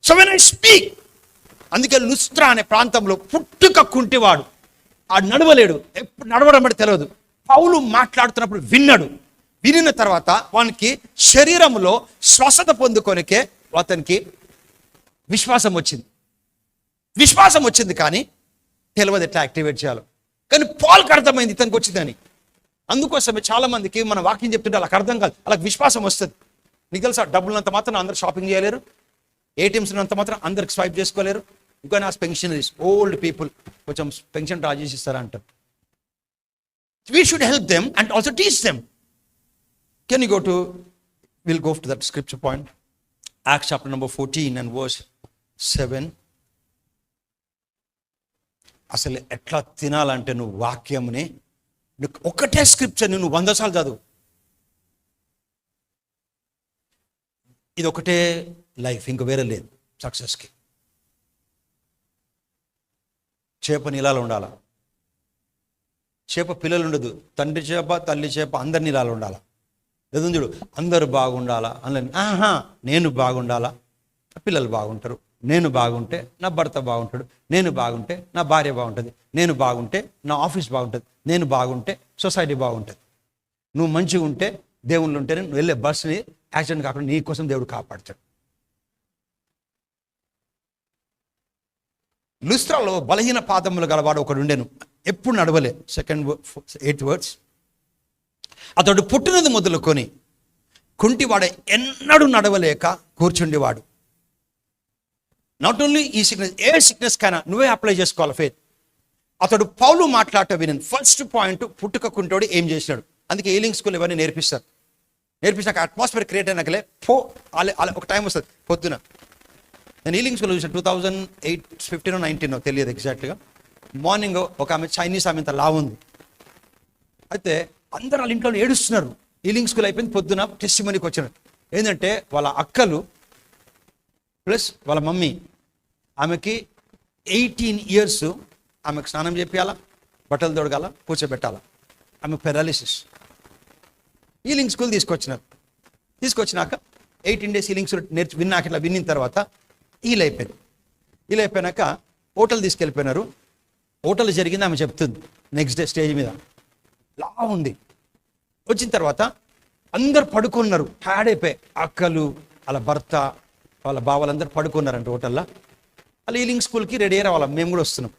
So when I speak, అందుకే లుస్త్రా అనే ప్రాంతంలో పుట్టుక కుంటివాడు, ఆడు నడవలేడు, ఎప్పుడు నడవడం అంటే తెలియదు. పౌలు మాట్లాడుతున్నప్పుడు విన్నాడు. వినిన తర్వాత వానికి శరీరంలో స్వస్థత పొందుకొనికే అతనికి విశ్వాసం వచ్చింది కానీ తెలియదు ఎట్లా యాక్టివేట్ చేయాలో. కానీ పాల్కి అర్థమైంది ఇతనికి వచ్చిందని. అందుకోసమే చాలా మందికి మన వాక్యం చెప్తుంటే వాళ్ళకి అర్థం కాదు, వాళ్ళకి విశ్వాసం వస్తుంది. నీకు తెలుసా, డబ్బులంత మాత్రం అందరు షాపింగ్ చేయలేరు, ఏటీఎంస్ అంత మాత్రం అందరికి స్వైప్ చేసుకోలేరు. ఇంకా నా పెన్షనరీస్, ఓల్డ్ పీపుల్ కొంచెం పెన్షన్ డ్రా చేసి ఇస్తారా అంటారు. We should help them and also teach them. Can you go to, will go to that scripture point, Acts chapter number 14 and verse 7. అసలు ఎట్లా తినాలంటే నువ్వు వాక్యంని, ఒకటే స్క్రిప్చర్ నువ్వు 100 సార్లు చదువు. ఇది ఒకటే లైఫ్, ఇంక వేరే లేదు సక్సెస్కి. చేప నీళ్ళలో ఉండాలా, చేప పిల్లలు ఉండదు, తండ్రి చేప తల్లి చేప అందరి నీళ్ళలో ఉండాలా. చూడు, అందరూ బాగుండాలా అని, నేను బాగుండాలా, పిల్లలు బాగుంటారు, నేను బాగుంటే నా భర్త బాగుంటాడు, నేను బాగుంటే నా భార్య బాగుంటుంది, నేను బాగుంటే నా ఆఫీస్ బాగుంటుంది, నేను బాగుంటే సొసైటీ బాగుంటుంది. నువ్వు మంచిగా ఉంటే, దేవుళ్ళు ఉంటేనే నువ్వు వెళ్ళే బస్సుని యాక్సిడెంట్ కాకుండా నీ కోసం దేవుడు కాపాడుతాడు. లుస్త్రాలో బలహీన పాదములు గలవాడు ఒకడు ఉండెను, ఎప్పుడు నడవలే. 8 words. అతడు పుట్టినది మొదలుకొని కుంటివాడ ఎన్నడూ నడవలేక కూర్చుండేవాడు. నాట్ ఓన్లీ ఈ సిక్నెస్, ఏ సిక్నెస్ కైనా నువ్వే అప్లై చేసుకోవాలి ఫెయిత్. అతడు పౌలు మాట్లాడటం వినను. ఫస్ట్ పాయింట్, పుట్టుక కుంటోడు ఏం చేసినాడు. అందుకే హీలింగ్ స్కూల్ ఇవన్నీ నేర్పిస్తారు. నేర్పించాక అట్మాస్ఫియర్ క్రియేట్ అయినాకలే ఒక టైం వస్తుంది. పొద్దున నేను హీలింగ్ స్కూల్ చూసాను, 2008, 15, 19 తెలియదు ఎగ్జాక్ట్గా. మార్నింగ్ ఒక ఆమె చైనీస్, ఆమె ఇంత లావు ఉంది. అయితే అందరూ వాళ్ళ ఇంట్లో ఏడుస్తున్నారు. హీలింగ్ స్కూల్ అయిపోయింది, పొద్దున టెస్టిమనీకి వచ్చినట్టు. ఏంటంటే వాళ్ళ అక్కలు ప్లస్ వాళ్ళ మమ్మీ, ఆమెకి 18 years, ఆమెకు స్నానం చేపియాలా, బట్టలు తొడగాల, కూర్చోబెట్టాలా. ఆమె పెరాలిసిస్. హీలింగ్ స్కూల్ తీసుకొచ్చినాక 18 days హీలింగ్ స్కూల్ విన్నాక, ఇట్లా విన్న తర్వాత హీల్ అయిపోయినాక హోటల్ తీసుకెళ్ళిపోయినారు. హోటల్ జరిగింది ఆమె చెప్తుంది. నెక్స్ట్ డే స్టేజ్ మీద లా ఉంది. వచ్చిన తర్వాత అందరు పడుకున్నారు, టైర్డ్ అయిపోయి. అక్కలు, వాళ్ళ భర్త, వాళ్ళ బావలందరూ పడుకున్నారంట హోటల్లో. వాళ్ళు హీలింగ్ స్కూల్కి రెడీ అయ్యారు, వాళ్ళ మేము కూడా వస్తున్నాం.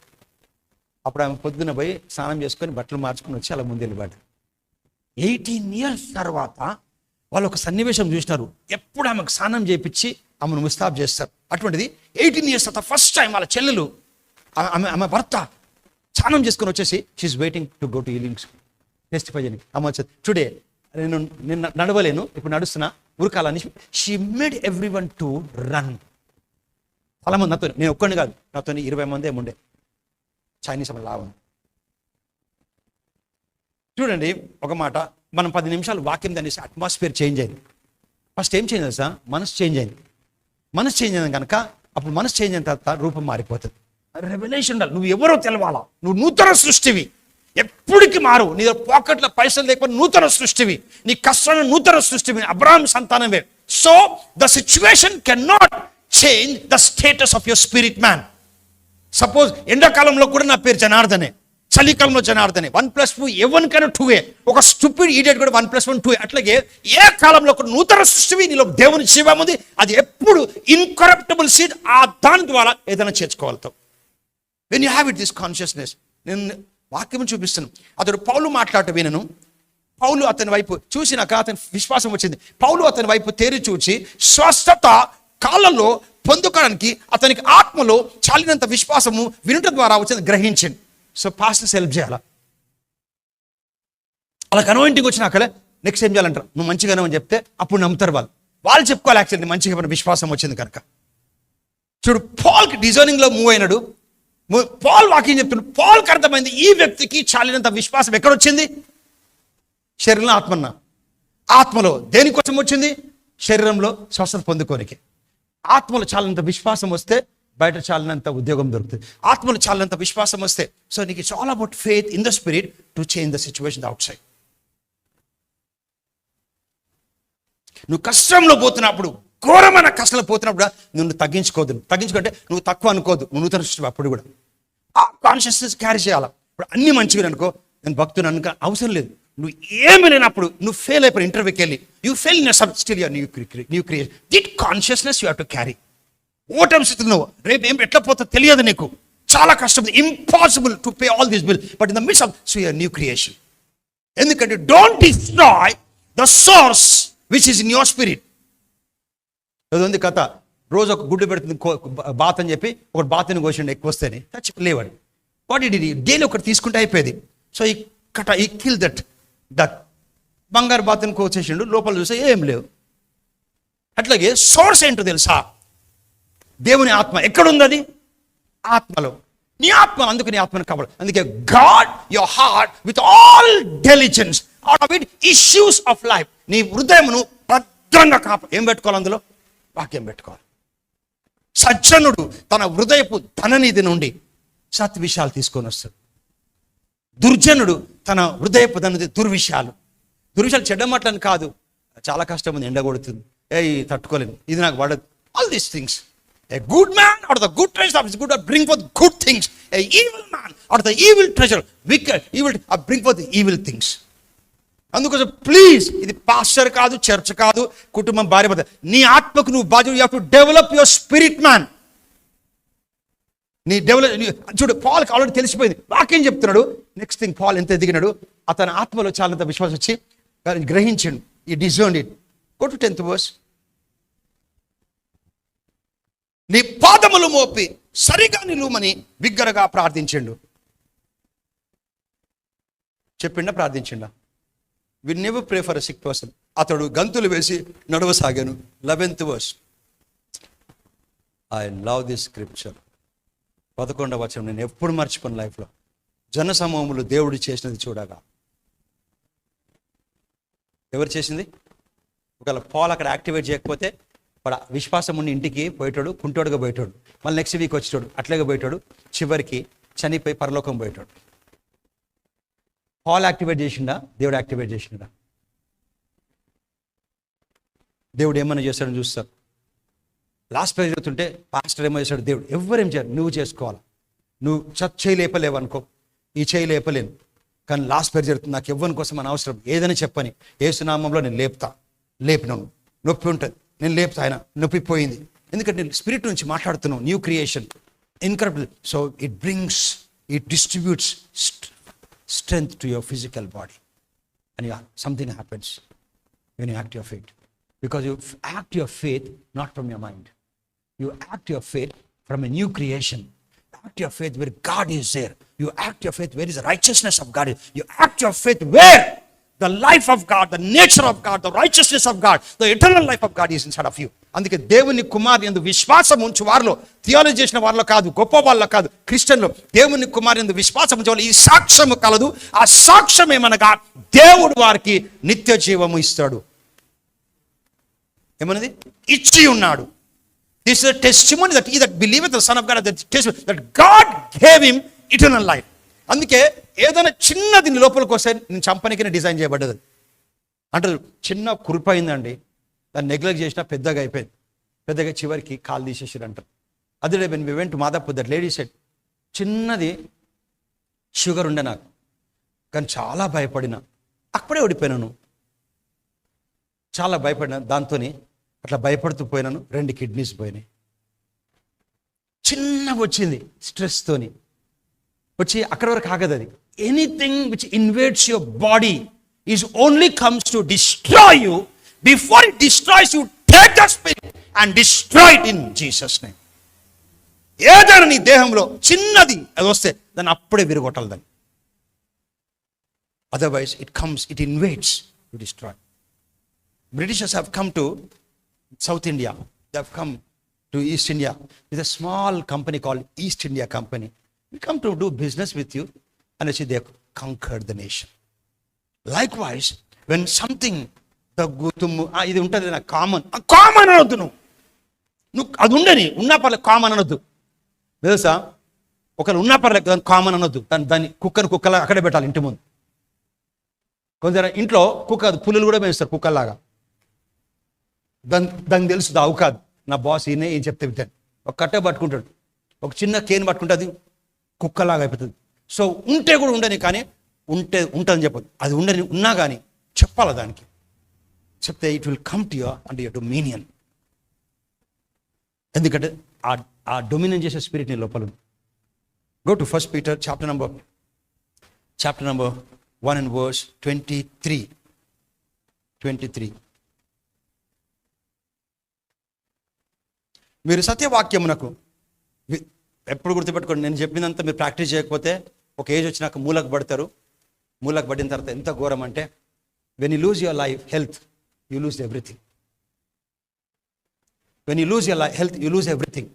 అప్పుడు ఆమె పొద్దున పోయి స్నానం చేసుకొని బట్టలు మార్చుకొని వచ్చి అలా ముందు వెళ్ళిపాడు. 18 years తర్వాత వాళ్ళు ఒక సన్నివేశం చూసినారు. ఎప్పుడు ఆమెకు స్నానం చేయించి ఆమెను ముస్తాబ్ చేస్తారు. అటువంటిది 18 years తర్వాత ఫస్ట్ టైం వాళ్ళ చెల్లెలు, ఆమె భర్త స్నానం చేసుకొని వచ్చేసి she is waiting to go to healing school, testify చేయడానికి. అమ్మ వచ్చేది, టుడే నేను నడవలేను, ఇప్పుడు నడుస్తున్నా, ఉరకాలని. She made everyone to run. చాలా మంది నాతో, నేను ఒక్కడిని కాదు, నాతో 20 మంది ఏముండే చైనీస్ అమ్మ లాభం. చూడండి, ఒక మాట, మనం 10 నిమిషాలు వాక్యం దాన్ని అట్మాస్ఫియర్ చేంజ్ అయింది. ఫస్ట్ ఏం చేంజ్ అయింది సార్? మనసు చేంజ్ అయింది. మనసు చేంజ్ అయింది కనుక అప్పుడు మనసు చేంజ్ అయిన తర్వాత రూపం మారిపోతుంది. రెవల్యూషన్ ఉండాలి. నువ్వు ఎవరో తెలవాలా, నువ్వు నూతన సృష్టివి, ఎప్పటికి మారు. నీ పాకెట్లో పైసలు లేకపోతే నూతన సృష్టివి, నీ కష్టాన్ని నూతన సృష్టివి, అబ్రహాం సంతానమే. So the situation can not change the status of your spirit man. Suppose ఎండాకాలంలో కూడా నా పేరు జనార్దనే, చలికాలంలో జనార్దనే. 1+2 ఎవరికైనా 2. ఒక స్టూపిడ్ ఈడియట్ కూడా 1+1 2. అట్లాగే ఏ కాలంలో కూడా నూతన సృష్టివి, నీలో దేవుని జీవం ఉంది. అది ఎప్పుడు ఇన్కరప్టబుల్ సీడ్. ఆ దాని ద్వారా ఏదైనా చేర్చుకోగలుగుతావు. When you have it this consciousness. నేను వాక్యం చూపిస్తున్నాను. అతడు పౌలు మాట్లాడటం వినను. పౌలు అతని వైపు చూసినాక అతని విశ్వాసం వచ్చింది. పౌలు అతని వైపు తేరి చూచి స్వస్థత కాలంలో పొందుకోవడానికి అతనికి ఆత్మలో చాలినంత విశ్వాసము వినుట ద్వారా వచ్చింది గ్రహించింది. సో పాస్టర్స్ హెల్ప్ చేయాలా. వాళ్ళకి అనాయింటింగ్ వచ్చినాకలే నెక్స్ట్ ఏం చేయాలంటారు, నువ్వు మంచిగానే అని చెప్తే అప్పుడు నమ్ముతారు. వాళ్ళు చెప్పుకోవాలి యాక్చువల్లీ మంచిగా విశ్వాసం వచ్చింది కనుక. చూడు, పాల్కి డిజైనింగ్లో మూవ్ అయినాడు. పాల్ వాక్యం చెప్తున్నాడు. పాల్కి అర్థమైంది ఈ వ్యక్తికి చాలినంత విశ్వాసం ఎక్కడొచ్చింది? శరీరంలో, ఆత్మన్న. ఆత్మలో దేనికోసం వచ్చింది? శరీరంలో స్వస్థత పొందుకోనికి. ఆత్మలో చాలినంత విశ్వాసం వస్తే బయట చాలినంత ఉద్యోగం దొరుకుతుంది. ఆత్మలో చాలినంత విశ్వాసం వస్తే, సో నీకు it's all about faith in the spirit to change the situation out side. నువ్వు కష్టంలో పోతున్నప్పుడు, ఘోరమైన కష్టంలో పోతున్నప్పుడు నువ్వు తగ్గించుకోవద్దు. తగ్గించుకుంటే నువ్వు తక్కువ అనుకోవద్దు, నువ్వు నూతన సృష్టి. అప్పుడు కూడా ఆ కాన్షియస్నెస్ క్యారీ చేయాలి. ఇప్పుడు అన్ని మంచిగా అనుకో, నేను భక్తుని అనుక అవసరం లేదు. నువ్వు ఏమి లేనప్పుడు నువ్వు ఫెయిల్ అయిపోయి ఇంటర్వ్యూకి వెళ్ళి you fail in still your new creation. That consciousness you have to carry. ఓటమి స్థితిలో నువ్వు రేపు ఏం ఎట్లా పోతుందో తెలియదు నీకు, చాలా కష్టం, impossible to pay all this bill, but in the midst of so your new creation. ఎందుకంటే don't destroy the source which is in your spirit. అది ఉంది కథ, రోజు ఒక గుడ్డు పెడుతుంది బాత్ అని చెప్పి ఒకటి బాత్ని కోసిండు ఎక్కువ వస్తేనే లేవాడు. వాట్ ఇట్ డైలీ ఒకటి తీసుకుంటే అయిపోయేది. సో ఈ కిల్ దట్ బంగారు బాత్ని కోసేసిండు, లోపల చూస్తే ఏం లేవు. అట్లాగే సోర్స్ ఏంటో తెలుసా? దేవుని ఆత్మ. ఎక్కడుంది అది? ఆత్మలో. నీ ఆత్మ, అందుకు నీ ఆత్మను కాపాడు. అందుకే God your heart with all diligence out of it issues of life. నీ హృదయమును భద్రంగా కాపాడు. ఏం పెట్టుకోవాలి అందులో? వాక్యం పెట్టుకోవాలి. సజ్జనుడు తన హృదయపు ధననిధి నుండి సత్ విషయాలు తీసుకొని వస్తాడు. దుర్జనుడు తన హృదయపు ధననిధి దుర్విషయాలు చెడ్డ మాటలని కాదు. చాలా కష్టం ఉంది, ఎండ కొడుతుంది, తట్టుకోలేను, ఇది నాకు పడదు. All these things. A good man out of the good treasure of his good bring forth good things. A evil man out of the evil treasure evil bring forth evil things. అందుకోసం please, ఇది pastor కాదు, church కాదు, కుటుంబం, భార్య భర్త, నీ ఆత్మకు నువ్వు బాధ్యత. You have to develop your spirit man. నీ చూడు, పాల్కి ఆల్రెడీ తెలిసిపోయింది, వాక్యం చెప్తున్నాడు. నెక్స్ట్ థింగ్, పాల్ ఎంత ఎదిగినాడు, అతని ఆత్మలో చాలంత విశ్వాసం వచ్చి గ్రహించండు. ఈ discerned it. Go to 10th verse. నీ పాదములు మోపి సరిగా నిలువమని బిగ్గరగా ప్రార్థించండు. చెప్పిండా? ప్రార్థించిండా? We never pray for a sick person. అతడు గంతులు వేసి నడవసాగాను. 11th verse. I love this scripture. 11వ వచనం నేను ఎప్పుడు మర్చిపోను లైఫ్లో. జన సమూహములు దేవుడు చేసినది చూడగా. ఎవరు చేసింది? ఒకవేళ పాల్ అక్కడ యాక్టివేట్ చేయకపోతే వాడు విశ్వాసం ఉండి ఇంటికి పోయేటాడు, కుంటోడుగా పోయేటాడు, మళ్ళీ నెక్స్ట్ వీక్ వచ్చేటాడు, అట్లాగే పోయేటాడు, చివరికి చనిపోయి పరలోకం పోయేటాడు. పాల్ యాక్టివేట్ చేసిండా? దేవుడు యాక్టివేట్ చేసిండా? దేవుడు ఏమైనా చేస్తాడని చూస్తారు. లాస్ట్ పేజ్ అవుతుంటే పాస్టర్ ఏమో చేశాడు, దేవుడు ఎవరేం చేయరు, నువ్వు చేసుకోవాలి. నువ్వు చేయి లేపలేవు అనుకో, ఈ చేయి లేపలేను, కానీ లాస్ట్ పేజ్ జరుగుతుంది, నాకు ఎవ్వరి కోసం అని అవసరం, ఏదైనా చెప్పని, యేసునామంలో నేను లేపినాను, నొప్పి ఉంటుంది, నేను లేపుతా, ఆయన నొప్పి పోయింది. ఎందుకంటే నేను స్పిరిట్ నుంచి మాట్లాడుతున్నాను. New creation, incredible. So it distributes strength to your physical body, and something happens when you act your faith, because you act your faith not from your mind, you act your faith from a new creation. Act your faith where God is there. You act your faith where is the righteousness of God. You act your faith where the life of God, the nature of God, the righteousness of God, the eternal life of God is inside of you. అందుకే దేవుని కుమారుని యందు విశ్వాసం ఉంచు వారిలో, theology చేసిన వారిలో కాదు, గొప్ప వాళ్ళలో కాదు, క్రిస్టియన్లో దేవుని కుమారుని యందు విశ్వాసం ఉంచే వాళ్ళు ఈ సాక్ష్యము కలదు. ఆ సాక్ష్యం ఏమనగా దేవుడు వారికి నిత్య జీవము ఇస్తాడు. ఏమన్నది? ఇచ్చి ఉన్నాడు. This is a testimony that he that believeth the Son of God, that God gave him eternal life. అందుకే ఏదైనా చిన్నది నీ లోపలికి వస్తే నేను చంపనికనే డిజైన్ చేయబడ్డది. అంటే చిన్న కురిపోయిందండి, దాన్ని నెగ్లెక్ట్ చేసినా పెద్దగా అయిపోయింది, పెద్దగా చివరికి కాలు తీసేసారు అంటారు. అదే when we went to Madapur, that lady said, చిన్నది షుగర్ ఉండే నాకు, కానీ చాలా భయపడినా, అక్కడే ఓడిపోయినాను, చాలా భయపడినా, దాంతో అట్లా భయపడుతూ పోయినాను, 2 కిడ్నీస్ పోయినాయి. చిన్నగా వచ్చింది స్ట్రెస్తోని వచ్చి, అక్కడ వరకు ఆగదు అది. Anything which invades your body is only comes to destroy you. Before it destroys you, take the spirit and destroy it in Jesus name. ఏదైనా నీ దేహంలో చిన్నది అది వస్తే దాన్ని అప్పుడే విరగొట్టాలి దాన్ని. Otherwise it invades to destroy. Britishers have come to South India. They have come to East India with a small company called East India Company. We come to do business with you, and they say they have conquered the nation. Likewise, when something ఇది ఉంటుంది నా common అనొద్దు, నువ్వు అది ఉండని, ఉన్నా పర్లేదు, common అనొద్దు. తెలుసా, ఒకరు ఉన్నా పర్లేదు, దాన్ని కామన్ అనొద్దు. దాన్ని కుక్కలా అక్కడే పెట్టాలి ఇంటి ముందు. కొందరు ఇంట్లో పులులు కూడా పెంచుతారు కుక్కల్లాగా. దానికి తెలుసు దావు కాదు, నా బాస్ ఈయన ఏం చెప్తే వింటాను. ఒక కట్టే పట్టుకుంటాడు, ఒక చిన్న కేన్ పట్టుకుంటే అది కుక్కలాగా అయిపోతుంది. సో ఉంటే కూడా ఉండని, కానీ ఉంటుందని చెప్పదు. అది ఉండని, ఉన్నా కానీ చెప్పాలి దానికి. చెప్తే it will come to your and your dominion. ఎందుకంటే ఆ డొమినియన్ చేసే స్పిరిట్ నీ లోపల ఉంది. Go to 1 Peter chapter number 1 and verse 23. మీరు సత్యవాక్యమునకు ఎప్పుడు గుర్తుపెట్టుకోండి, నేను చెప్పినంత మీరు ప్రాక్టీస్ చేయకపోతే ఒక ఏజ్ వచ్చినాక మూలకు పడతారు. మూలకు పడిన తర్వాత ఎంత ఘోరం అంటే, when you lose your life health, you lose everything. When you lose your health, you lose everything.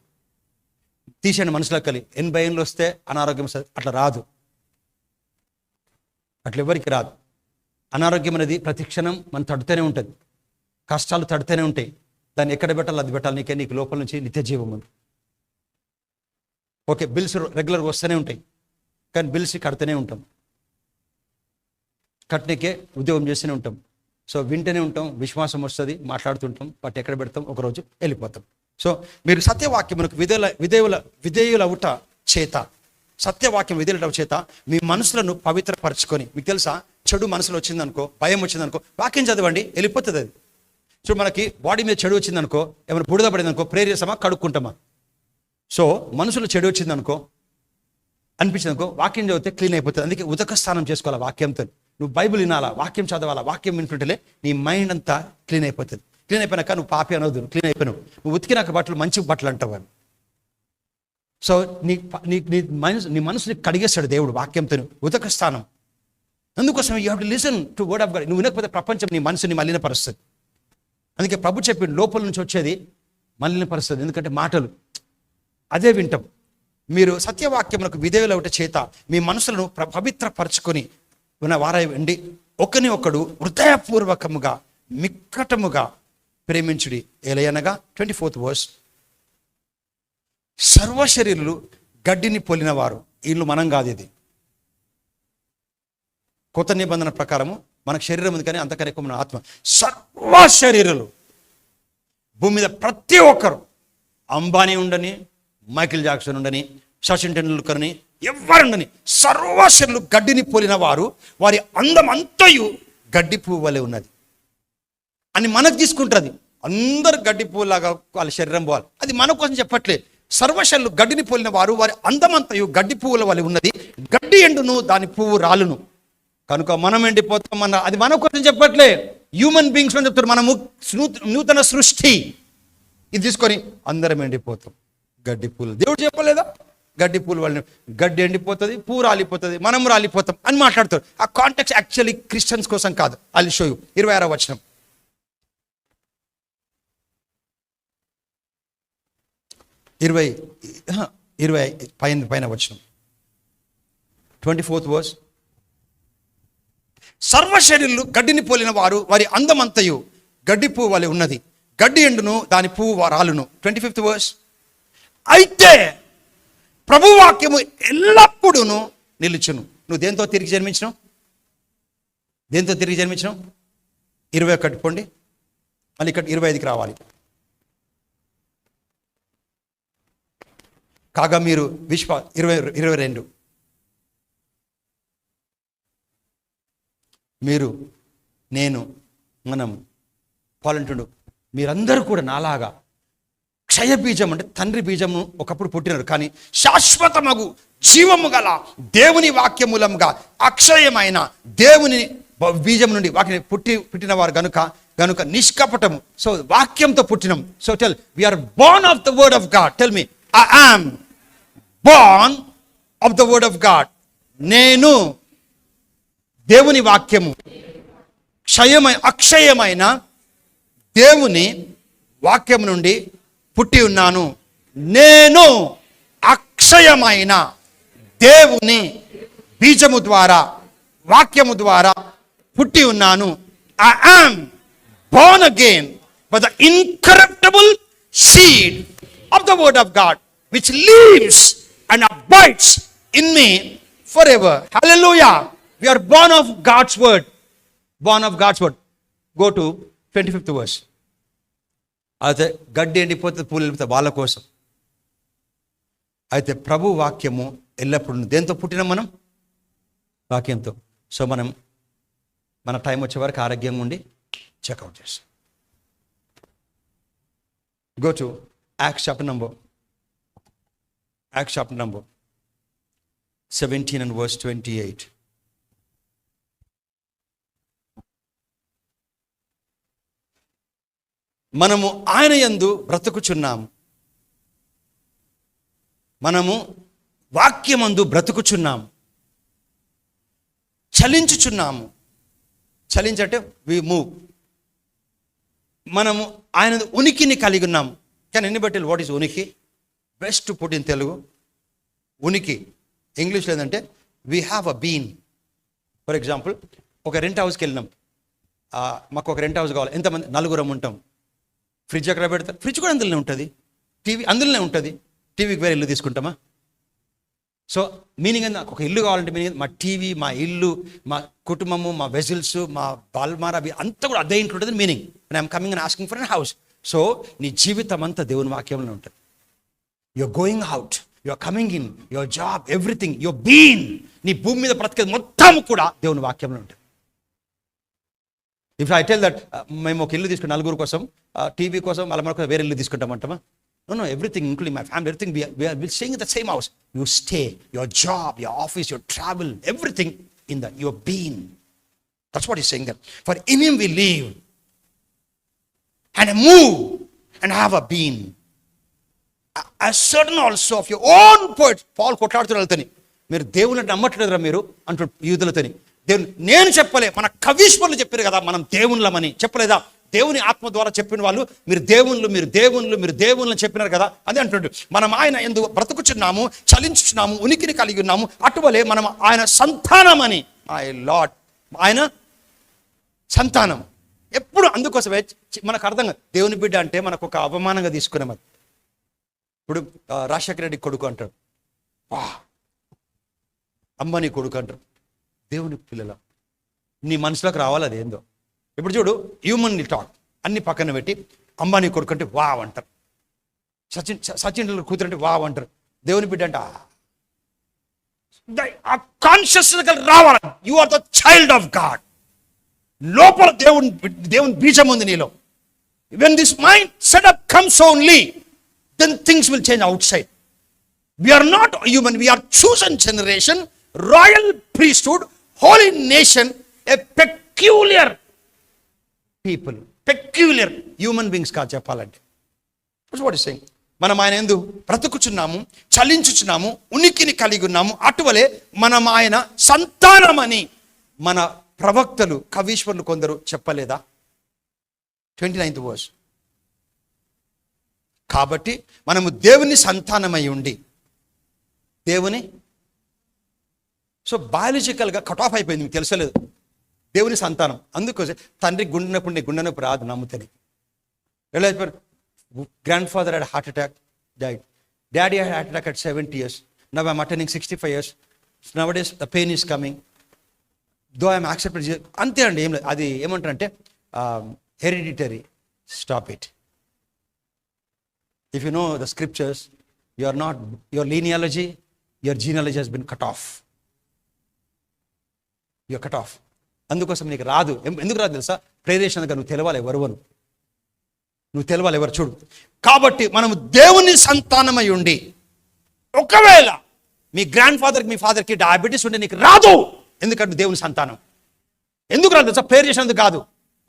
తీసేయండి మనసులోకి వెళ్ళి. 80 ఏళ్ళు వస్తే అనారోగ్యం అట్లా రాదు, అట్లా ఎవరికి రాదు. అనారోగ్యం అనేది ప్రతి క్షణం మనం తడుతూనే ఉంటుంది, కష్టాలు తడుతూనే ఉంటాయి. దాన్ని ఎక్కడ పెట్టాలి అది పెట్టాలి. నీకు లోపల నుంచి నిత్య జీవం ఉంది. ఓకే, బిల్స్ రెగ్యులర్గా వస్తూనే ఉంటాయి, కానీ బిల్స్ కడుతూనే ఉంటాం, కట్నికే ఉద్యోగం చేస్తూనే ఉంటాం. సో వింటూనే ఉంటాం, విశ్వాసం వస్తుంది, మాట్లాడుతుంటాం, బట్ ఎక్కడ పెడతాం ఒకరోజు వెళ్ళిపోతాం. సో మీరు సత్యవాక్యమునకు విధేయులవుట చేత, సత్యవాక్యం విధేయులవుట చేత మీ మనసులను పవిత్రపరచుకొని. మీకు తెలుసా, చెడు మనసులో వచ్చిందనుకో, భయం వచ్చిందనుకో, వాక్యం చదవండి, వెళ్ళిపోతుంది అది. చూడు, మనకి బాడీ మీద చెడు వచ్చిందనుకో, ఏమైనా బుడద పడిందనుకో, ప్రేయర్ చేస్తామా, కడుక్కుంటామా? సో మనసులో చెడు వచ్చిందనుకో, అనిపించింది అనుకో, వాక్యం చదివితే క్లీన్ అయిపోతుంది. అందుకే ఉదక స్నానం చేసుకోవాలా వాక్యంతో. నువ్వు బైబిల్ వినాలా, వాక్యం చదవాలా, వాక్యం వింటుంటేనే నీ మైండ్ అంతా క్లీన్ అయిపోతుంది. క్లీన్ అయిపోయినాక నువ్వు పాపి అనవద్దు, క్లీన్ అయిపోయినావు. నువ్వు ఉతికినాక బట్టలు మంచి బట్టలు అంటావు. సో నీ మనసుని కడిగేస్తాడు దేవుడు వాక్యంతో, ఉదక స్థానం. అందుకోసం you have to listen to word of God. నువ్వు వినకపోతే ప్రపంచం నీ మనసుని మలినపరుస్తుంది. అందుకే ప్రభు చెప్పిండు, లోపల నుంచి వచ్చేది మలినపరుస్తుంది. ఎందుకంటే మాటలు అదే వింటాం. మీరు సత్యవాక్యములకు విధేయులవుట చేత మీ మనసులను పవిత్రపరచుకొని ఉన్న వారండి, ఒకని ఒకడు హృదయపూర్వకముగా మిక్కటముగా ప్రేమించుడి. ఎలయనగా 24th verse, సర్వశరీరులు గడ్డిని పోలిన వారు. వీళ్ళు మనం కాదు, ఇది కొత్త నిబంధన ప్రకారము మనకు శరీరం ఉంది, కానీ అంతకన్నా ఎక్కువ మన ఆత్మ. సర్వశరీరులు, భూమి మీద ప్రతి ఒక్కరు, అంబానీ ఉండని, మైకిల్ జాక్సన్ ఉండని, సచిన్ టెండూల్కర్ అని, ఎవరుండని, సర్వశరీరులు గడ్డిని పోలిన వారు, వారి అందం అంతయు గడ్డి పువ్వు వలె ఉన్నది అని మనకు తీసుకుంటుంది. అందరు గడ్డి పువ్వులాగా వాళ్ళ శరీరం పోవాలి, అది మన కోసం చెప్పట్లే. సర్వశరీరులు గడ్డిని పోలిన వారు, వారి అందమంతయు గడ్డి పువ్వుల వలె ఉన్నది, గడ్డి ఎండును దాని పువ్వు రాలును, కనుక మనం ఎండిపోతాం అన్న, అది మన కోసం చెప్పట్లే. హ్యూమన్ బీయింగ్స్ అని చెప్తారు, మనము నూతన సృష్టి. ఇది తీసుకొని అందరం ఎండిపోతాం, గడ్డి పూలు. దేవుడు చెప్పలేదా, గడ్డి పూలు వాళ్ళని, గడ్డి ఎండిపోతుంది, పువ్వు రాలిపోతుంది, మనం రాలిపోతాం అని మాట్లాడతారు. ఆ కాంటెక్స్ట్ యాక్చువల్లీ క్రిస్టియన్స్ కోసం కాదు. I show you. 26వ వచనం, 20 పైన వచనం, 24th verse, సర్వశరీరులు గడ్డిని పోలిన వారు, వారి అందమంతయు గడ్డి పువ్వు వలె ఉన్నది, గడ్డి ఎండును దాని పువ్వు రాలును. 25th verse, అయితే ప్రభువాక్యము ఎల్లప్పుడూ నిలుచును. నువ్వు దేంతో తిరిగి జన్మించినావు? దేంతో తిరిగి జన్మించినావు? 21 పోండి, మళ్ళీ ఇక్కడ 25కి రావాలి. కాగా మీరు 22, మీరు, నేను, మనం, పాలంటుడు, మీరందరూ కూడా నాలాగా క్షయ బీజం అంటే తండ్రి బీజము ఒకప్పుడు పుట్టినారు, కానీ శాశ్వతమగు జీవము గల దేవుని వాక్యమూలముగా అక్షయమైన దేవుని బీజం నుండి వాటిని పుట్టిన వారు గనుక నిష్కపటము. సో వాక్యంతో పుట్టినం. So tell, we are born of the word of God. Tell me, I am born of the word of God. నేను దేవుని వాక్యము, అక్షయమైన దేవుని వాక్యము నుండి పుట్టి ఉన్నాను. నేను అక్షయమైన దేవుని బీజము ద్వారా, వాక్యము ద్వారా పుట్టి ఉన్నాను. I am born again by the incorruptible seed of the word of God, which lives and abides in me forever. Hallelujah. We are born of God's word. Born of God's word. Go to 25th verse. అయితే గడ్డి ఎండిపోతే పూలు వెళ్ళిపోతే వాళ్ళ కోసం. అయితే ప్రభు వాక్యము ఎల్లప్పుడూ దేంతో పుట్టినాం మనం? వాక్యంతో. సో మనం మన టైం వచ్చే వరకు ఆరోగ్యంగా ఉండి చెక్అవుట్ చేస్తాం. Go to Acts chapter number 17 and verse 28. మనము ఆయన యందు బ్రతుకుచున్నాము, మనము వాక్యమందు బ్రతుకుచున్నాము, చలించుచున్నాము. చలించంటే వి మూవ్. మనము ఆయన ఉనికిని కలిగి ఉన్నాము. కానీ ఎన్ని బట్టి వాట్ ఈస్ ఉనికి? బెస్ట్ పుట్ ఇన్ తెలుగు ఉనికి. ఇంగ్లీష్లో ఏంటంటే we have a been. For example, ఒక రెంట్ హౌస్కి వెళ్ళినాం. మాకు ఒక రెంట్ హౌస్ కావాలి. ఎంతమంది? 4 ఉంటాం. ఫ్రిడ్జ్ ఎక్కడ పెడతారు? ఫ్రిడ్జ్ కూడా అందులోనే ఉంటుంది. టీవీ అందులోనే ఉంటుంది. టీవీకి వేరే ఇల్లు తీసుకుంటామా? సో మీనింగ్ ఏంది? నాకు ఒక ఇల్లు కావాలంటే మీనింగ్ మా టీవీ, మా ఇల్లు, మా కుటుంబము, మా వెజిల్స్, మా బాల్మారా అంతా కూడా అదే ఇంట్లో ఉంటుంది meaning. I'm coming and asking for an house. So నీ జీవితం అంతా దేవుని వాక్యంలో ఉంటుంది. You're going out, you're coming in, your job, everything, your been. నీ భూమి మీద బ్రతికేది మొత్తం కూడా దేవుని వాక్యంలో ఉంటుంది. ఇఫ్ ఐ టెల్ దట్ మేము ఒక ఇల్లు తీసుకుని 4 కోసం, టీవీ కోసం, మళ్ళీ మనకు వేరే ఇల్లు తీసుకుంటామంటామా? No, everything, including my family, everything, we are staying in the same house. You stay, your job, your office, your travel, everything in your being. That's what he's saying there. For in him we live and move and have a being. As certain also of your own poet, Paul కొట్లాడుతున్నతని, మీరు దేవుని నమ్మట్లేదురా మీరు అంటూ యూదులతోని. దేవుని నేను చెప్పలే, మన కవీశ్వరులు చెప్పారు కదా మనం దేవుళ్ళమని, చెప్పలేదా? దేవుని ఆత్మ ద్వారా చెప్పిన వాళ్ళు మీరు దేవుళ్ళు, మీరు దేవుళ్ళు, మీరు దేవుళ్ళు చెప్పినారు కదా. అదే అంటుండ్రు. మనం ఆయన యందు బ్రతుకుచున్నాము, చలించుచున్నాము, ఉనికిని కలిగి ఉన్నాము. అటువలే మనం ఆయన సంతానమని. మై లార్డ్, ఆయన సంతానం ఎప్పుడు. అందుకోసమే మనకు అర్థం కాదు దేవుని బిడ్డ అంటే మనకు ఒక అవమానంగా తీసుకున్నాం. అది ఇప్పుడు రాజశేఖర రెడ్డి కొడుకు అంటాడు, వా అంబానీ కొడుకు అంటారు. దేవుని పిల్లల నీ మనసులోకి రావాలి అది ఏందో. ఇప్పుడు చూడు, హ్యూమన్ టాక్ అన్ని పక్కన పెట్టి అంబానీ కొడుకు అంటే వావ్ అంటారు, సచిన్ కూతురు అంటే వావ్ అంటారు. దేవుని బిడ్డ అంటే ఆ కాన్షియస్నెస్ రావాలి. You are the child of God. లోపల దేవుని బీజం ఉంది నీలో. When this mind setup comes only, then things will change outside. We are not human, we are chosen generation, royal priesthood, holy nation, a peculiar people, peculiar human beings కా చెప్పాలంటే. That's what he's saying. మనం ఆయన యందు బ్రతుకుచున్నాము, చలించుచున్నాము, ఉనికిని కలిగి ఉన్నాము. అటువలే మనం ఆయన సంతానమని మన ప్రవక్తలు, కవీశ్వరులు కొందరు చెప్పలేదా? 29th verse. కాబట్టి మనము దేవుని సంతానమై ఉండి దేవుని, సో బయాలజికల్గా కట్ ఆఫ్ అయిపోయింది, మీకు తెలుసలేదు. దేవుని సంతానం. అందుకోసం తండ్రి గుండెనప్పుడు నీ గుండెనొప్పి రాదు నమ్ముతని. Grandfather had heart attack, died. Daddy had heart attack at 70 years. Now I'm attaining 65 years. Nowadays the pain is coming. Though I'm accepted. అంతే అండి, ఏం లేదు. అది ఏమంటారంటే hereditary. Stop it. If you know the scriptures, you are not, your genealogy has been cut off. You are cut off. అందుకోసం నీకు రాదు. ఎందుకు రాదు తెలుసా? ప్రేరేషణగా నువ్వు తెలవాలి ఎవరువను, నువ్వు తెలవాలి ఎవరు. చూడు, కాబట్టి మనము దేవుని సంతానమై ఉండి, ఒకవేళ మీ గ్రాండ్ ఫాదర్కి, మీ ఫాదర్కి డయాబెటీస్ ఉంటే నీకు రాదు. ఎందుకంటే దేవుని సంతానం. ఎందుకు రాదు తెలుసా? ప్రేరేషణకు కాదు,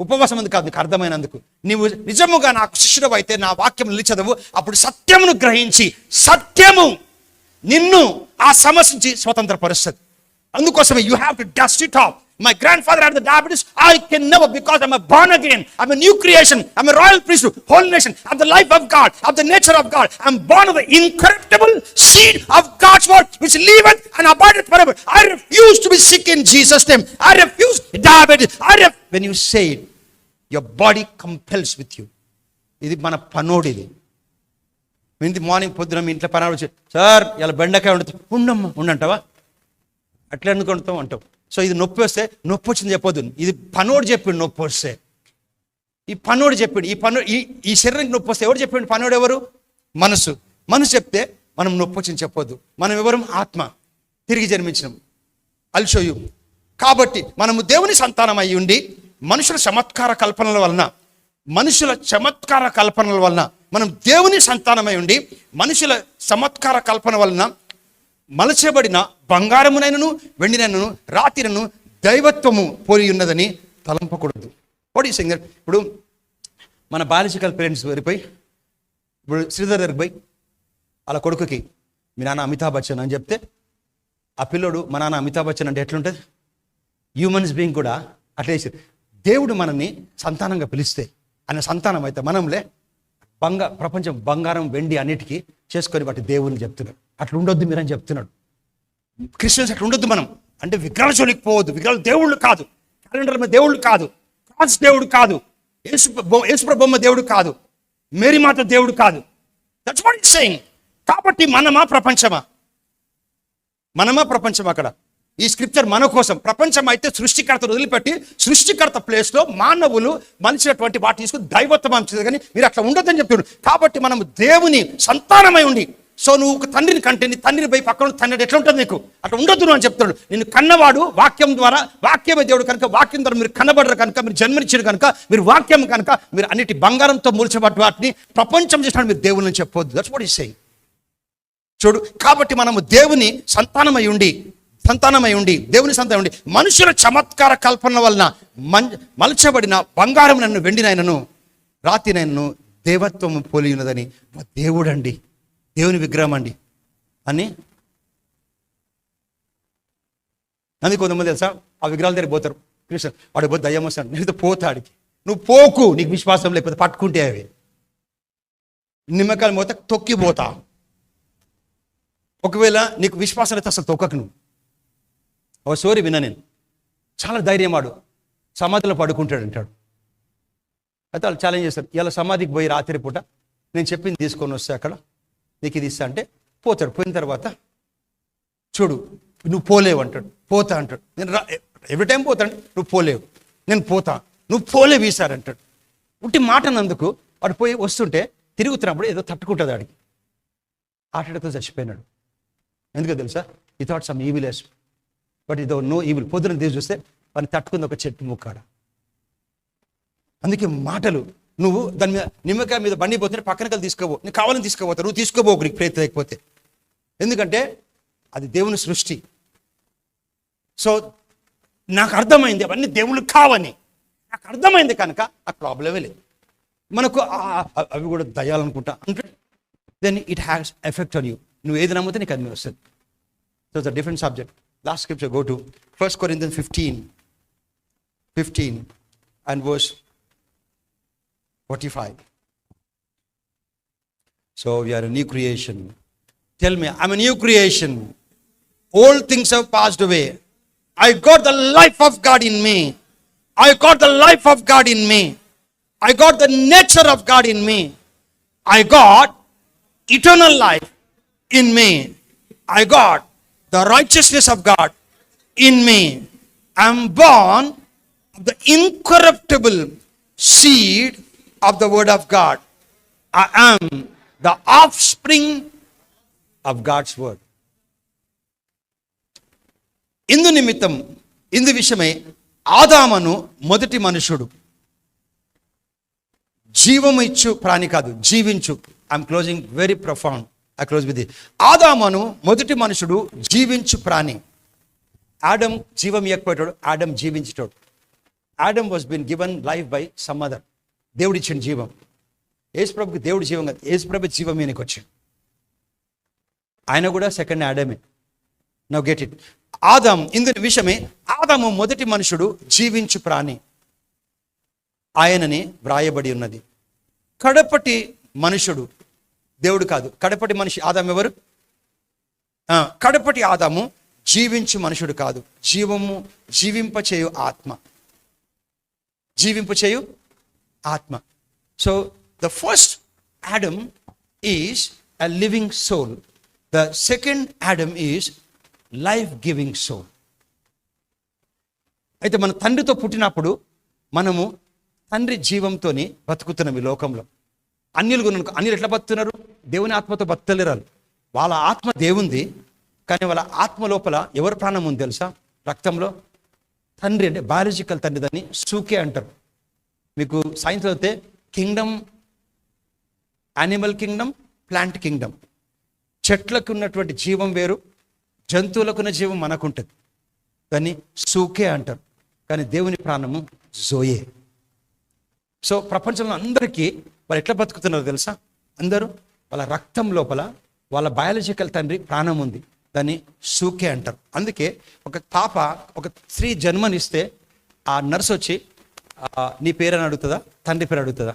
ఉపవాసం ఎందుకు కాదు, నీకు అర్థమైనందుకు. నీవు నిజముగా నాకు శిష్యుడు అయితే నా వాక్యం నిలిచదవు. అప్పుడు సత్యమును గ్రహించి సత్యము నిన్ను ఆ సమస్య నుంచి స్వతంత్రపరుస్తుంది. అందుకోసమే you have to dust it of. My grandfather had the diabetes. I can never, because I'm a born again. I'm a new creation. I'm a royal priesthood, holy nation. I'm the life of God, of the nature of God. I'm born of the incorruptible seed of God's word, which liveth and abideth forever. I refuse to be sick in Jesus' name. I refuse diabetes. When you say it, your body compels with you. ఇది మన పనోడు. ఇది ఇంటి morning పొద్దున మీ ఇంట్లో పనాడు వచ్చి, sir ఇలా బెండకాయ వండుతావు, ఉండమ్మా ఉండంటావా? అట్లా ఎందుకు వండుతావు అంటావు. సో ఇది నొప్పి వస్తే నొప్పి వచ్చింది చెప్పొద్దు. ఇది పనోడు చెప్పిండు నొప్పి వస్తే. ఈ పనోడు చెప్పిండు. ఈ శరీరానికి నొప్పి వస్తే ఎవరు చెప్పిండు? పనోడు ఎవరు? మనసు చెప్తే మనం నొప్పి వచ్చింది చెప్పొద్దు. మనం ఎవరు? ఆత్మ, తిరిగి జన్మించినాం. I'll show you. కాబట్టి మనము దేవుని సంతానం అయి ఉండి మనుషుల చమత్కార కల్పనల వలన మనం దేవుని సంతానమై ఉండి మనుషుల చమత్కార కల్పన వలన మలచబడిన బంగారమునైనను వెండినైనను రాతినను దైవత్వము పోలి ఉన్నదని తలంపకూడదు. What is saying that? ఇప్పుడు మన బయాలజికల్ పేరెంట్స్ వెళ్ళిపోయి ఇప్పుడు శ్రీధర్ దగ్గరికి పోయి వాళ్ళ కొడుకుకి మీ నాన్న అమితాబ్ బచ్చన్ అని చెప్తే ఆ పిల్లోడు మా నాన్న అమితాబ్ బచ్చన్ అంటే ఎట్లుంటుంది? హ్యూమన్స్ బీయింగ్ కూడా అట్లా చేసి దేవుడు మనల్ని సంతానంగా పిలిస్తే ఆయన సంతానం అయితే మనంలే ప్రపంచం బంగారం వెండి అన్నిటికీ చేసుకొని బట్టి దేవుని చెప్తున్నాడు. అట్లా ఉండొద్దు మీరని చెప్తున్నాడు. క్రిస్టియన్స్ అట్లా ఉండొద్దు. మనం అంటే విగ్రహాల జోలికి పోవద్దు. విగ్రహాలు దేవుళ్ళు కాదు, క్యాలెండర్ మీద దేవుళ్ళు కాదు, క్రాస్ దేవుడు కాదు, యేసుప్రభు బొమ్మ దేవుడు కాదు, మేరీ మాత దేవుడు కాదు. That's what is saying. కాబట్టి మనమా ప్రపంచమా? మనమా ప్రపంచం? అక్కడ ఈ స్క్రిప్చర్ మన కోసం. ప్రపంచం అయితే సృష్టికర్తను వదిలిపెట్టి సృష్టికర్త ప్లేస్లో మానవులు మలిచినటువంటి వాటి తీసుకుని దైవత్వం కానీ మీరు అట్లా ఉండొద్దని చెప్తున్నాడు. కాబట్టి మనం దేవుని సంతానమై ఉండి, సో నువ్వు ఒక తండ్రిని కంటే నీ తండ్రిని పోయి పక్కన తండ్రి ఎట్లా ఉంటుంది నీకు? అట్లా ఉండొద్దు అని చెప్తున్నాడు. నిన్ను కన్నవాడు వాక్యం ద్వారా, వాక్యమే దేవుడు కనుక, వాక్యం ద్వారా మీరు కన్నబడరు కనుక, మీరు జన్మనిచ్చారు కనుక, మీరు వాక్యం కనుక, మీరు అన్నిటి బంగారంతో మూల్చబడ్డ వాటిని ప్రపంచం చేసినట్టు మీరు దేవుని చెప్పొద్దు. That's what is saying. చూడు, కాబట్టి మనము దేవుని సంతానమై ఉండి దేవుని సంతానం ఉండి మనుషుల చమత్కార కల్పన వలన మలచబడిన బంగారం నన్ను వెండినైనను రాతినైనను దేవత్వం పోలి ఉన్నదని. దేవుడు అండి, దేవుని విగ్రహం అండి అని అందుకు కొంతమంది తెలుసా ఆ విగ్రహాల దగ్గర పోతారు. కృష్ణ వాడికి పోతే దయ్యం వస్తాడు, నేను పోతాడికి. నువ్వు పోకు, నీకు విశ్వాసం లేకపోతే పట్టుకుంటే అవి నిమ్మకాయలు పోతే తొక్కిపోతా. ఒకవేళ నీకు విశ్వాసం అయితే అసలు తొక్కకు. నువ్వు ఒక స్టోరీ విన్నా నేను. చాలా ధైర్యం వాడు సమాధిలో పడుకుంటాడు అంటాడు. అయితే వాళ్ళు ఛాలెంజ్ చేస్తారు, ఇలా సమాధికి పోయి రాత్రి పూట నేను చెప్పింది తీసుకొని వస్తే అక్కడ నీకు ఇది ఇస్తా అంటే పోతాడు. పోయిన తర్వాత చూడు నువ్వు పోలేవు అంటాడు, పోతా అంటాడు. నేను ఎవ్రీ టైం పోతాడు, నువ్వు పోలేవు, నేను పోతా, నువ్వు పోలేవు ఈసారంటాడు. ఉట్టి మాటనందుకు వాడు పోయి వస్తుంటే తిరుగుతున్నప్పుడు ఏదో తట్టుకుంటుంది వాడికి. ఆటతో చచ్చిపోయినాడు. ఎందుకో తెలుసా? ఈ థాట్ సమ్ ఈవిల్, బట్ ఇదో నో ఈవిల్. పొద్దున తీసి చూస్తే వాడిని తట్టుకుంది ఒక చెట్టు ముక్కాడ. అందుకే మాటలు, నువ్వు దాని మీద నిమ్మకాయ మీద బండి పోతే పక్కనకలు తీసుకోబో, నీకు కావాలని తీసుకోపోతావు, నువ్వు తీసుకోబోకు నీకు ప్రయత్నం లేకపోతే. ఎందుకంటే అది దేవుని సృష్టి. సో నాకు అర్థమైంది అవన్నీ దేవుళ్ళు కావని నాకు అర్థమైంది కనుక ఆ ప్రాబ్లమే లేదు. మనకు అవి కూడా దయాలనుకుంటా అంటే then it has effect on you. నువ్వు ఏది నమ్మితే నీకు అన్నీ వస్తుంది. So it's a different subject. Last scripture, go to 1 Corinthians 15 and verse 45. So we are a new creation. Tell me, I'm a new creation. Old things have passed away. I got the life of God in me. I got the life of God in me. I got the nature of God in me. I got eternal life in me. I got the righteousness of God in me. I am born of the incorruptible seed of the word of God. I am the offspring of God's word. ఇందు నిమిత్తం, ఇందు విషయమై ఆదామును మొదటి మనుషుడు, జీవము ఇచ్చు ప్రాణి కాదు, జీవించు. I'm closing very profound. I close with it. ఆదామును మొదటి మనుషుడు, జీవించు ప్రాణి. ఆడమ్ జీవం ఇవ్వకపోయాడు, ఆడమ్ జీవించేటోడు. Adam was been given life by some other. దేవుడు ఇచ్చిన జీవం. యేసుప్రభుకి దేవుడు జీవం కాదు, యేసుప్రభు జీవం ఈయనకి వచ్చింది. ఆయన కూడా సెకండ్ ఆడమే. Now get it. ఆదాం ఇందు విషయమే ఆదాము మొదటి మనుషుడు, జీవించు ప్రాణి ఆయనని వ్రాయబడి ఉన్నది. కడపటి మనుషుడు దేవుడు కాదు, కడపటి మనిషి ఆదాము ఎవరు? కడపటి ఆదాము జీవించు మనుషుడు కాదు, జీవింపచేయు ఆత్మ. జీవింపచేయు ఆత్మ. So the first Adam is a living soul. The second Adam is life giving soul. అయితే మన తండ్రితో పుట్టినప్పుడు మనము తండ్రి జీవంతోని బతుకుతున్నాం ఈ లోకంలో. అన్యులు ఎట్లా బతుకుతున్నారు? దేవుని ఆత్మతో బతకలేరు. వాళ్ళ ఆత్మ దేవుంది, కానీ వాళ్ళ ఆత్మ లోపల ఎవరి ప్రాణం ఉంది తెలుసా? రక్తంలో తండ్రి అంటే బయాలజికల్ తండ్రి, దాన్ని సూకే అంటారు. మీకు సైన్స్ అయితే Kingdom, animal Kingdom, plant Kingdom. చెట్లకు ఉన్నటువంటి జీవం వేరు, జంతువులకున్న జీవం మనకుంటుంది, దాన్ని సూకే అంటారు. కానీ దేవుని ప్రాణము జోయే. సో ప్రపంచంలో అందరికీ వాళ్ళు ఎట్లా బతుకుతున్నారో తెలుసా? అందరూ వాళ్ళ రక్తం లోపల వాళ్ళ బయాలజికల్ తండ్రి ప్రాణం ఉంది, దాన్ని సూకే అంటారు. అందుకే ఒక స్త్రీ జన్మనిస్తే ఆ నర్స్ వచ్చి నీ పేరని అడుగుతుందా, తండ్రి పేరు అడుగుతుందా?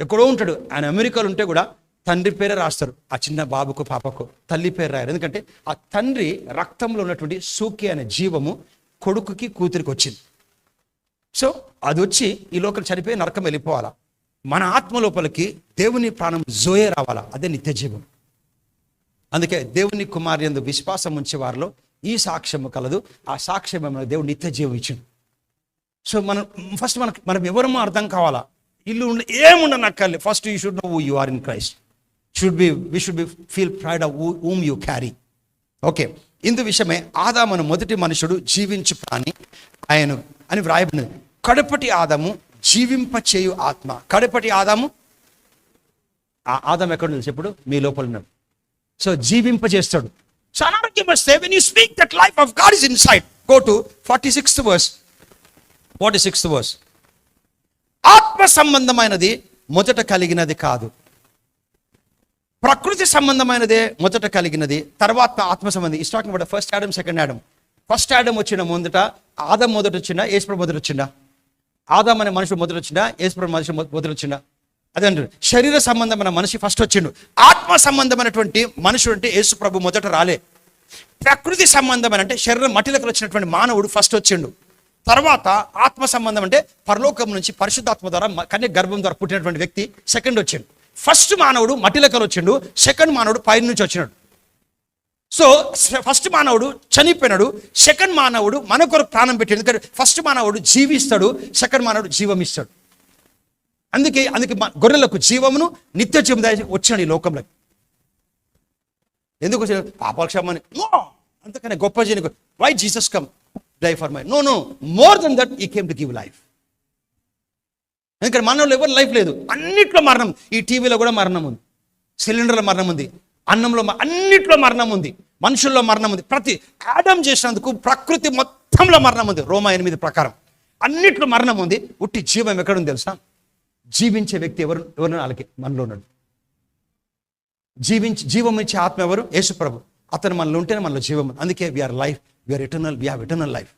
ఎక్కడో ఉంటాడు ఆయన, అమెరికాలో ఉంటే కూడా తండ్రి పేరే రాస్తారు ఆ చిన్న బాబుకు పాపకు, తల్లి పేరు రాయరు. ఎందుకంటే ఆ తండ్రి రక్తంలో ఉన్నటువంటి సూకే అనే జీవము కొడుకుకి కూతురికి వచ్చింది. సో అది వచ్చి ఈ లోకం చనిపోయి నరకం వెళ్ళిపోవాలా. మన ఆత్మ లోపలికి దేవుని ప్రాణం జోయే రావాలా, అదే నిత్య జీవం. అందుకే దేవుని కుమారి యందు విశ్వాసం ఉంచే వారిలో ఈ సాక్ష్యము కలదు, ఆ సాక్ష్యం దేవుడు నిత్య జీవం ఇచ్చిండు. సో ఫస్ట్ మనం ఎవరమో అర్థం కావాలా. ఇల్లు ఏముండని అక్కర్లే, first you should know who you are in Christ. we should be feel pride of whom you carry. Okay, ఇందు విషయమే ఆదామును మొదటి మనుషుడు జీవించు ప్రాణి ఆయన అని వ్రాయబడినది. కడపటి ఆదాము జీవింపచేయు ఆత్మ. కడపటి ఆదాము, ఆ ఆదాము ఎక్కడ తెలుసు? ఇప్పుడు మీ లోపల ఉన్నాడు. సో జీవింపజేస్తాడు. సో అనారోగ్యం వస్తే when you speak that life of God is inside, go to 46th verse. 46th verse. ఆత్మ సంబంధమైనది మొదట కలిగినది కాదు, ప్రకృతి సంబంధమైనదే మొదట కలిగినది, తర్వాత ఆత్మ సంబంధి. ఈ talking about first Adam, second Adam. First Adam వచ్చిన మొదట ఆదం మొదట వచ్చిందా, యేసుప్రభు మొదట వచ్చిందా? ఆదాం అనే మనుషుడు మొదట వచ్చిందా, యేసుప్రభు మనిషి మొదట వచ్చిందా? అదే అంటారు. శరీర సంబంధమైన మనిషి ఫస్ట్ వచ్చిండు. ఆత్మ సంబంధమైనటువంటి మనుషుడు అంటే యేసుప్రభు మొదట రాలే. ప్రకృతి సంబంధమైన అంటే శరీరం మట్టిలోకి వచ్చినటువంటి మానవుడు ఫస్ట్ వచ్చిండు. తర్వాత ఆత్మ సంబంధం అంటే పరలోకం నుంచి పరిశుద్ధాత్మ ద్వారా కన్య గర్భం ద్వారా పుట్టినటువంటి వ్యక్తి సెకండ్ వచ్చిండు. ఫస్ట్ మానవుడు మట్టిలోకి వచ్చిండు, సెకండ్ మానవుడు పై నుంచి వచ్చినాడు. సో ఫస్ట్ మానవుడు చనిపోయినాడు, సెకండ్ మానవుడు మన కొరకు ప్రాణం పెట్టాడు. ఎందుకంటే ఫస్ట్ మానవుడు జీవిస్తాడు, సెకండ్ మానవుడు జీవం ఇస్తాడు. అందుకే గొర్రెలకు జీవమును నిత్య జీవం వచ్చినాడు ఈ లోకంలోకి. ఎందుకు వచ్చిన? పాపాల క్షమాన్ని. అంతకనే గొప్ప చేయని. Why Jesus come die for my? No, more than that he came to give life. ఎందుకంటే మనలో ఎవరు లైఫ్ లేదు, అన్నిట్లో మరణం. ఈ టీవీలో కూడా మరణం ఉంది, సిలిండర్లో మరణం ఉంది, అన్నంలో అన్నిట్లో మరణం ఉంది, మనుషుల్లో మరణం ఉంది. ప్రతి ఆడమ్ చేసినందుకు ప్రకృతి మొత్తంలో మరణం ఉంది. రోమా 8 ప్రకారం అన్నిట్లో మరణం ఉంది. ఉట్టి జీవం ఎక్కడుంది తెలుసా? జీవించే వ్యక్తి ఎవరు వాళ్ళకి మనలో ఉన్నాడు. జీవం ఇచ్చే ఆత్మ ఎవరు? యేసు ప్రభు. అతను మనలో ఉంటేనే మనలో జీవం. అందుకే we are life, we are eternal, we have eternal life.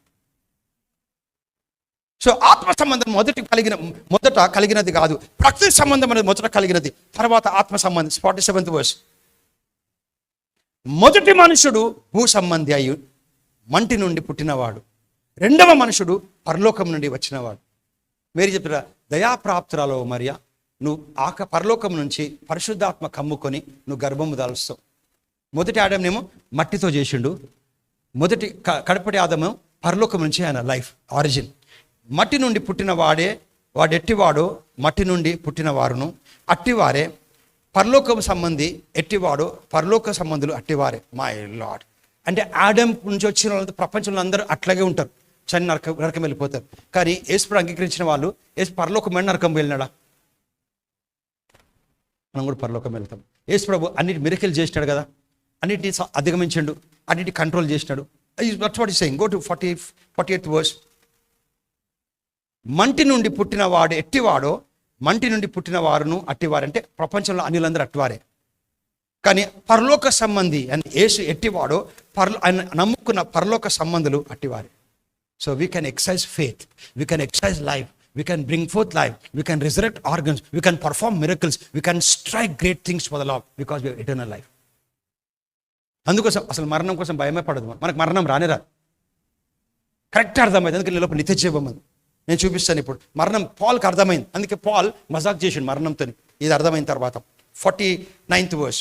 So ఆత్మ సంబంధం మొదట కలిగినది కాదు, ప్రకృతి సంబంధం అనేది మొదట కలిగినది, తర్వాత ఆత్మ సంబంధం. 47th verse. మొదటి మనుషుడు భూ సంబంధి అయ్యి మంటి నుండి పుట్టినవాడు, రెండవ మనుషుడు పరలోకం నుండి వచ్చినవాడు. మీరు చెప్తారా, దయాప్రాప్తురాలో మరియా, నువ్వు పరలోకం నుంచి పరిశుద్ధాత్మ కమ్ముకొని నువ్వు గర్భము దాల్స్తావు. మొదటి ఆడమేమో మట్టితో చేసిండు, కడపటి ఆదము పరలోకం నుంచి ఆయన లైఫ్ ఆరిజిన్. మట్టి నుండి పుట్టిన వాడెట్టివాడో మట్టి నుండి పుట్టిన వారును అట్టివారే, పరలోకం సంబంధి ఎట్టివాడో పరలోక సంబంధులు అట్టివారే. My Lord. అంటే ఆడమ్ నుంచి వచ్చిన వాళ్ళంతా ప్రపంచంలో అందరూ అట్లాగే ఉంటారు, నరకం వెళ్ళిపోతారు. కానీ యేసుప్రభు అంగీకరించిన వాళ్ళు పరలోకమైన నరకం వెళ్ళినాడా? మనం కూడా పరలోకం వెళ్తాం. యేసుప్రభు అన్నిటి మిరకిల్ చేసినాడు కదా, అన్నిటిని అధిగమించిండు, అన్నిటి కంట్రోల్ చేసినాడు. That's what is saying. Go to 48th verse. మంటి నుండి పుట్టిన వాడు ఎట్టివాడో మంటి నుండి పుట్టిన వారును అట్టివారు. అంటే ప్రపంచంలో అన్యులందరూ అట్టివారే. కానీ పరలోక సంబంధి అని యేసు ఎట్టివాడో ఆయన నమ్ముకున్న పరలోక సంబంధులు అట్టివారే. So we can exercise faith, we can exercise life, we can bring forth life, we can resurrect organs, we can perform miracles, we can strike great things for the Lord because we have eternal life. అందుకోసం అసలు మరణం కోసం భయమే పడదు. మనకు మరణం రానే రాదు. కరెక్ట్ అర్థమైంది. అందుకే లోపల నిత్య జీవం ఉంది. నేను చూపిస్తాను ఇప్పుడు. మరణం పాల్కి అర్థమైంది, అందుకే పాల్ మజాక్ చేసిండు మరణంతో. ఇది అర్థమైన తర్వాత 49th verse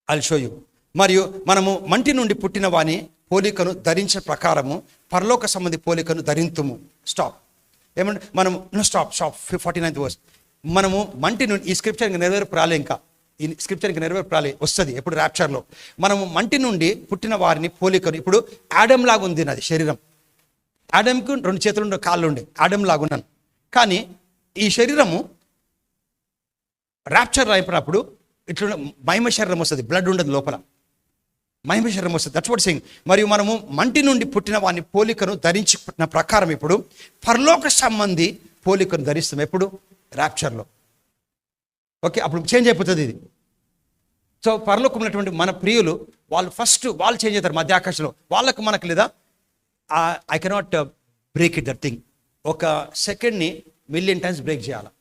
I'll show you. మరియు మనము మంటి నుండి పుట్టిన వాని పోలికను ధరించే ప్రకారము పరలోక సంబంధి పోలికను ధరింతుము. స్టాప్. ఏమంటే మనము స్టాప్ 49th verse. మనము మంటి నుండి, ఈ స్క్రిప్చర్ ఇంకా నెరవేర్పు రాలే, ఇంకా ఈ స్క్రిప్చర్ ఇంకా నెరవేర్పు రాలే, వస్తుంది ఎప్పుడు ర్యాప్చర్లో. మనము మంటి నుండి పుట్టిన వారిని పోలికను. ఇప్పుడు ఆడమ్ లాగా ఉంది నాది శరీరం. ఆడమ్కు 2 చేతులు 2 కాళ్ళు ఉండే, ఆడమ్ లాగా ఉన్నాను. కానీ ఈ శరీరము ర్యాప్చర్ అయిపోయినప్పుడు ఇట్లా మహిమ శరీరం వస్తుంది, బ్లడ్ ఉండదు లోపల. మహిమ శరీరం వస్తుంది. That's what saying. మరియు మనము మంటి నుండి పుట్టిన వాని పోలికను ధరించి పుట్టిన ప్రకారం ఇప్పుడు పరలోక సంబంధి పోలికను ధరిస్తాం. ఎప్పుడు? ర్యాప్చర్లో. ఓకే, అప్పుడు చేంజ్ అయిపోతుంది ఇది. సో పరలోకం ఉన్నటువంటి మన ప్రియులు వాళ్ళు చేంజ్ అవుతారు మధ్యాకాశంలో. వాళ్ళకు మనకు లేదా I cannot break it that thing. ఒక సెకండ్ని 1,000,000 టైమ్స్ బ్రేక్ చేయాలి.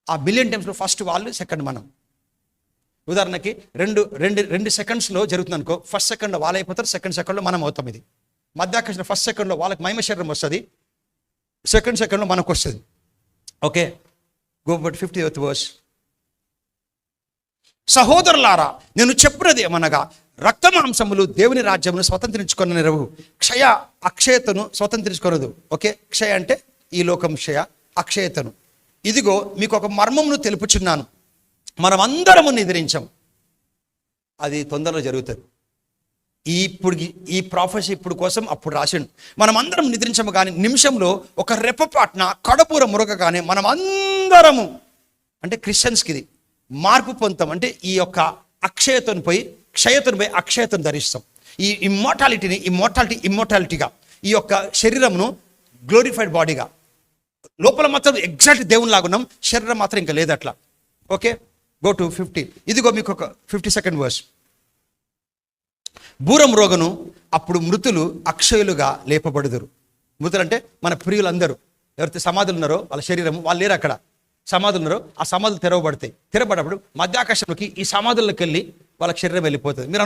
ఆ 1,000,000 టైమ్స్లో ఫస్ట్ వాళ్ళు, సెకండ్ మనం. ఉదాహరణకి రెండు సెకండ్స్లో జరుగుతుంది అనుకో. ఫస్ట్ సెకండ్లో వాళ్ళు అయిపోతారు, సెకండ్ సెకండ్లో మనం అవుతాం. ఇది మధ్యాకాశంలో ఫస్ట్ సెకండ్లో వాళ్ళకి మహిమ శరీరం వస్తుంది, సెకండ్ సెకండ్లో మనకు వస్తుంది. Okay, go but 50th verse. సహోదరులారా, నేను చెప్పినది ఏమనగా రక్తమాంసములు దేవుని రాజ్యమును స్వతంత్రించుకొననిరవు, అక్షయతను స్వతంత్రించుకొనదు. ఓకే, క్షయ అంటే ఈ లోకం క్షయ, అక్షయతను. ఇదిగో మీకు ఒక మర్మమును తెలుపుచున్నాను, మనం అందరము నిద్రించాం. అది తొందరలో జరుగుతుంది. ఈ ప్రాఫెసీ ఇప్పుడు కోసం అప్పుడు రాసిండు. మనం అందరం నిద్రించము కానీ నిమిషంలో ఒక రెప్పపాటున కడపూర మురగగానే మనం అందరము, అంటే క్రిస్టియన్స్కి ఇది మార్పు పొందుతాం. అంటే ఈ యొక్క అక్షయతను పోయి క్షయతను పోయి అక్షయతను ధరిస్తాం. ఈ ఇమ్మోర్టాలిటీగా ఈ యొక్క శరీరమును గ్లోరిఫైడ్ బాడీగా, లోపల మాత్రం ఎగ్జాక్ట్ దేవుని లాగున్నాం, శరీరం మాత్రం ఇంకా లేదు అట్లా. Okay, go to 50. ఇదిగో మీకు ఒక 52nd verse. బూరం రోగను అప్పుడు మృతులు అక్షయులుగా లేపబడుదురు. మృతులు అంటే మన ప్రియులందరూ ఎవరైతే సమాధులు ఉన్నారో వాళ్ళ శరీరము, వాళ్ళు లేరు అక్కడ, సమాధులు ఉన్నారో ఆ సమాధులు తెరవబడతాయి. తెరవబడినప్పుడు మధ్యాకాశంలోకి ఈ సమాధుల్లోకి వెళ్ళి వాళ్ళకి శరీరం వెళ్ళిపోతుంది. మీరు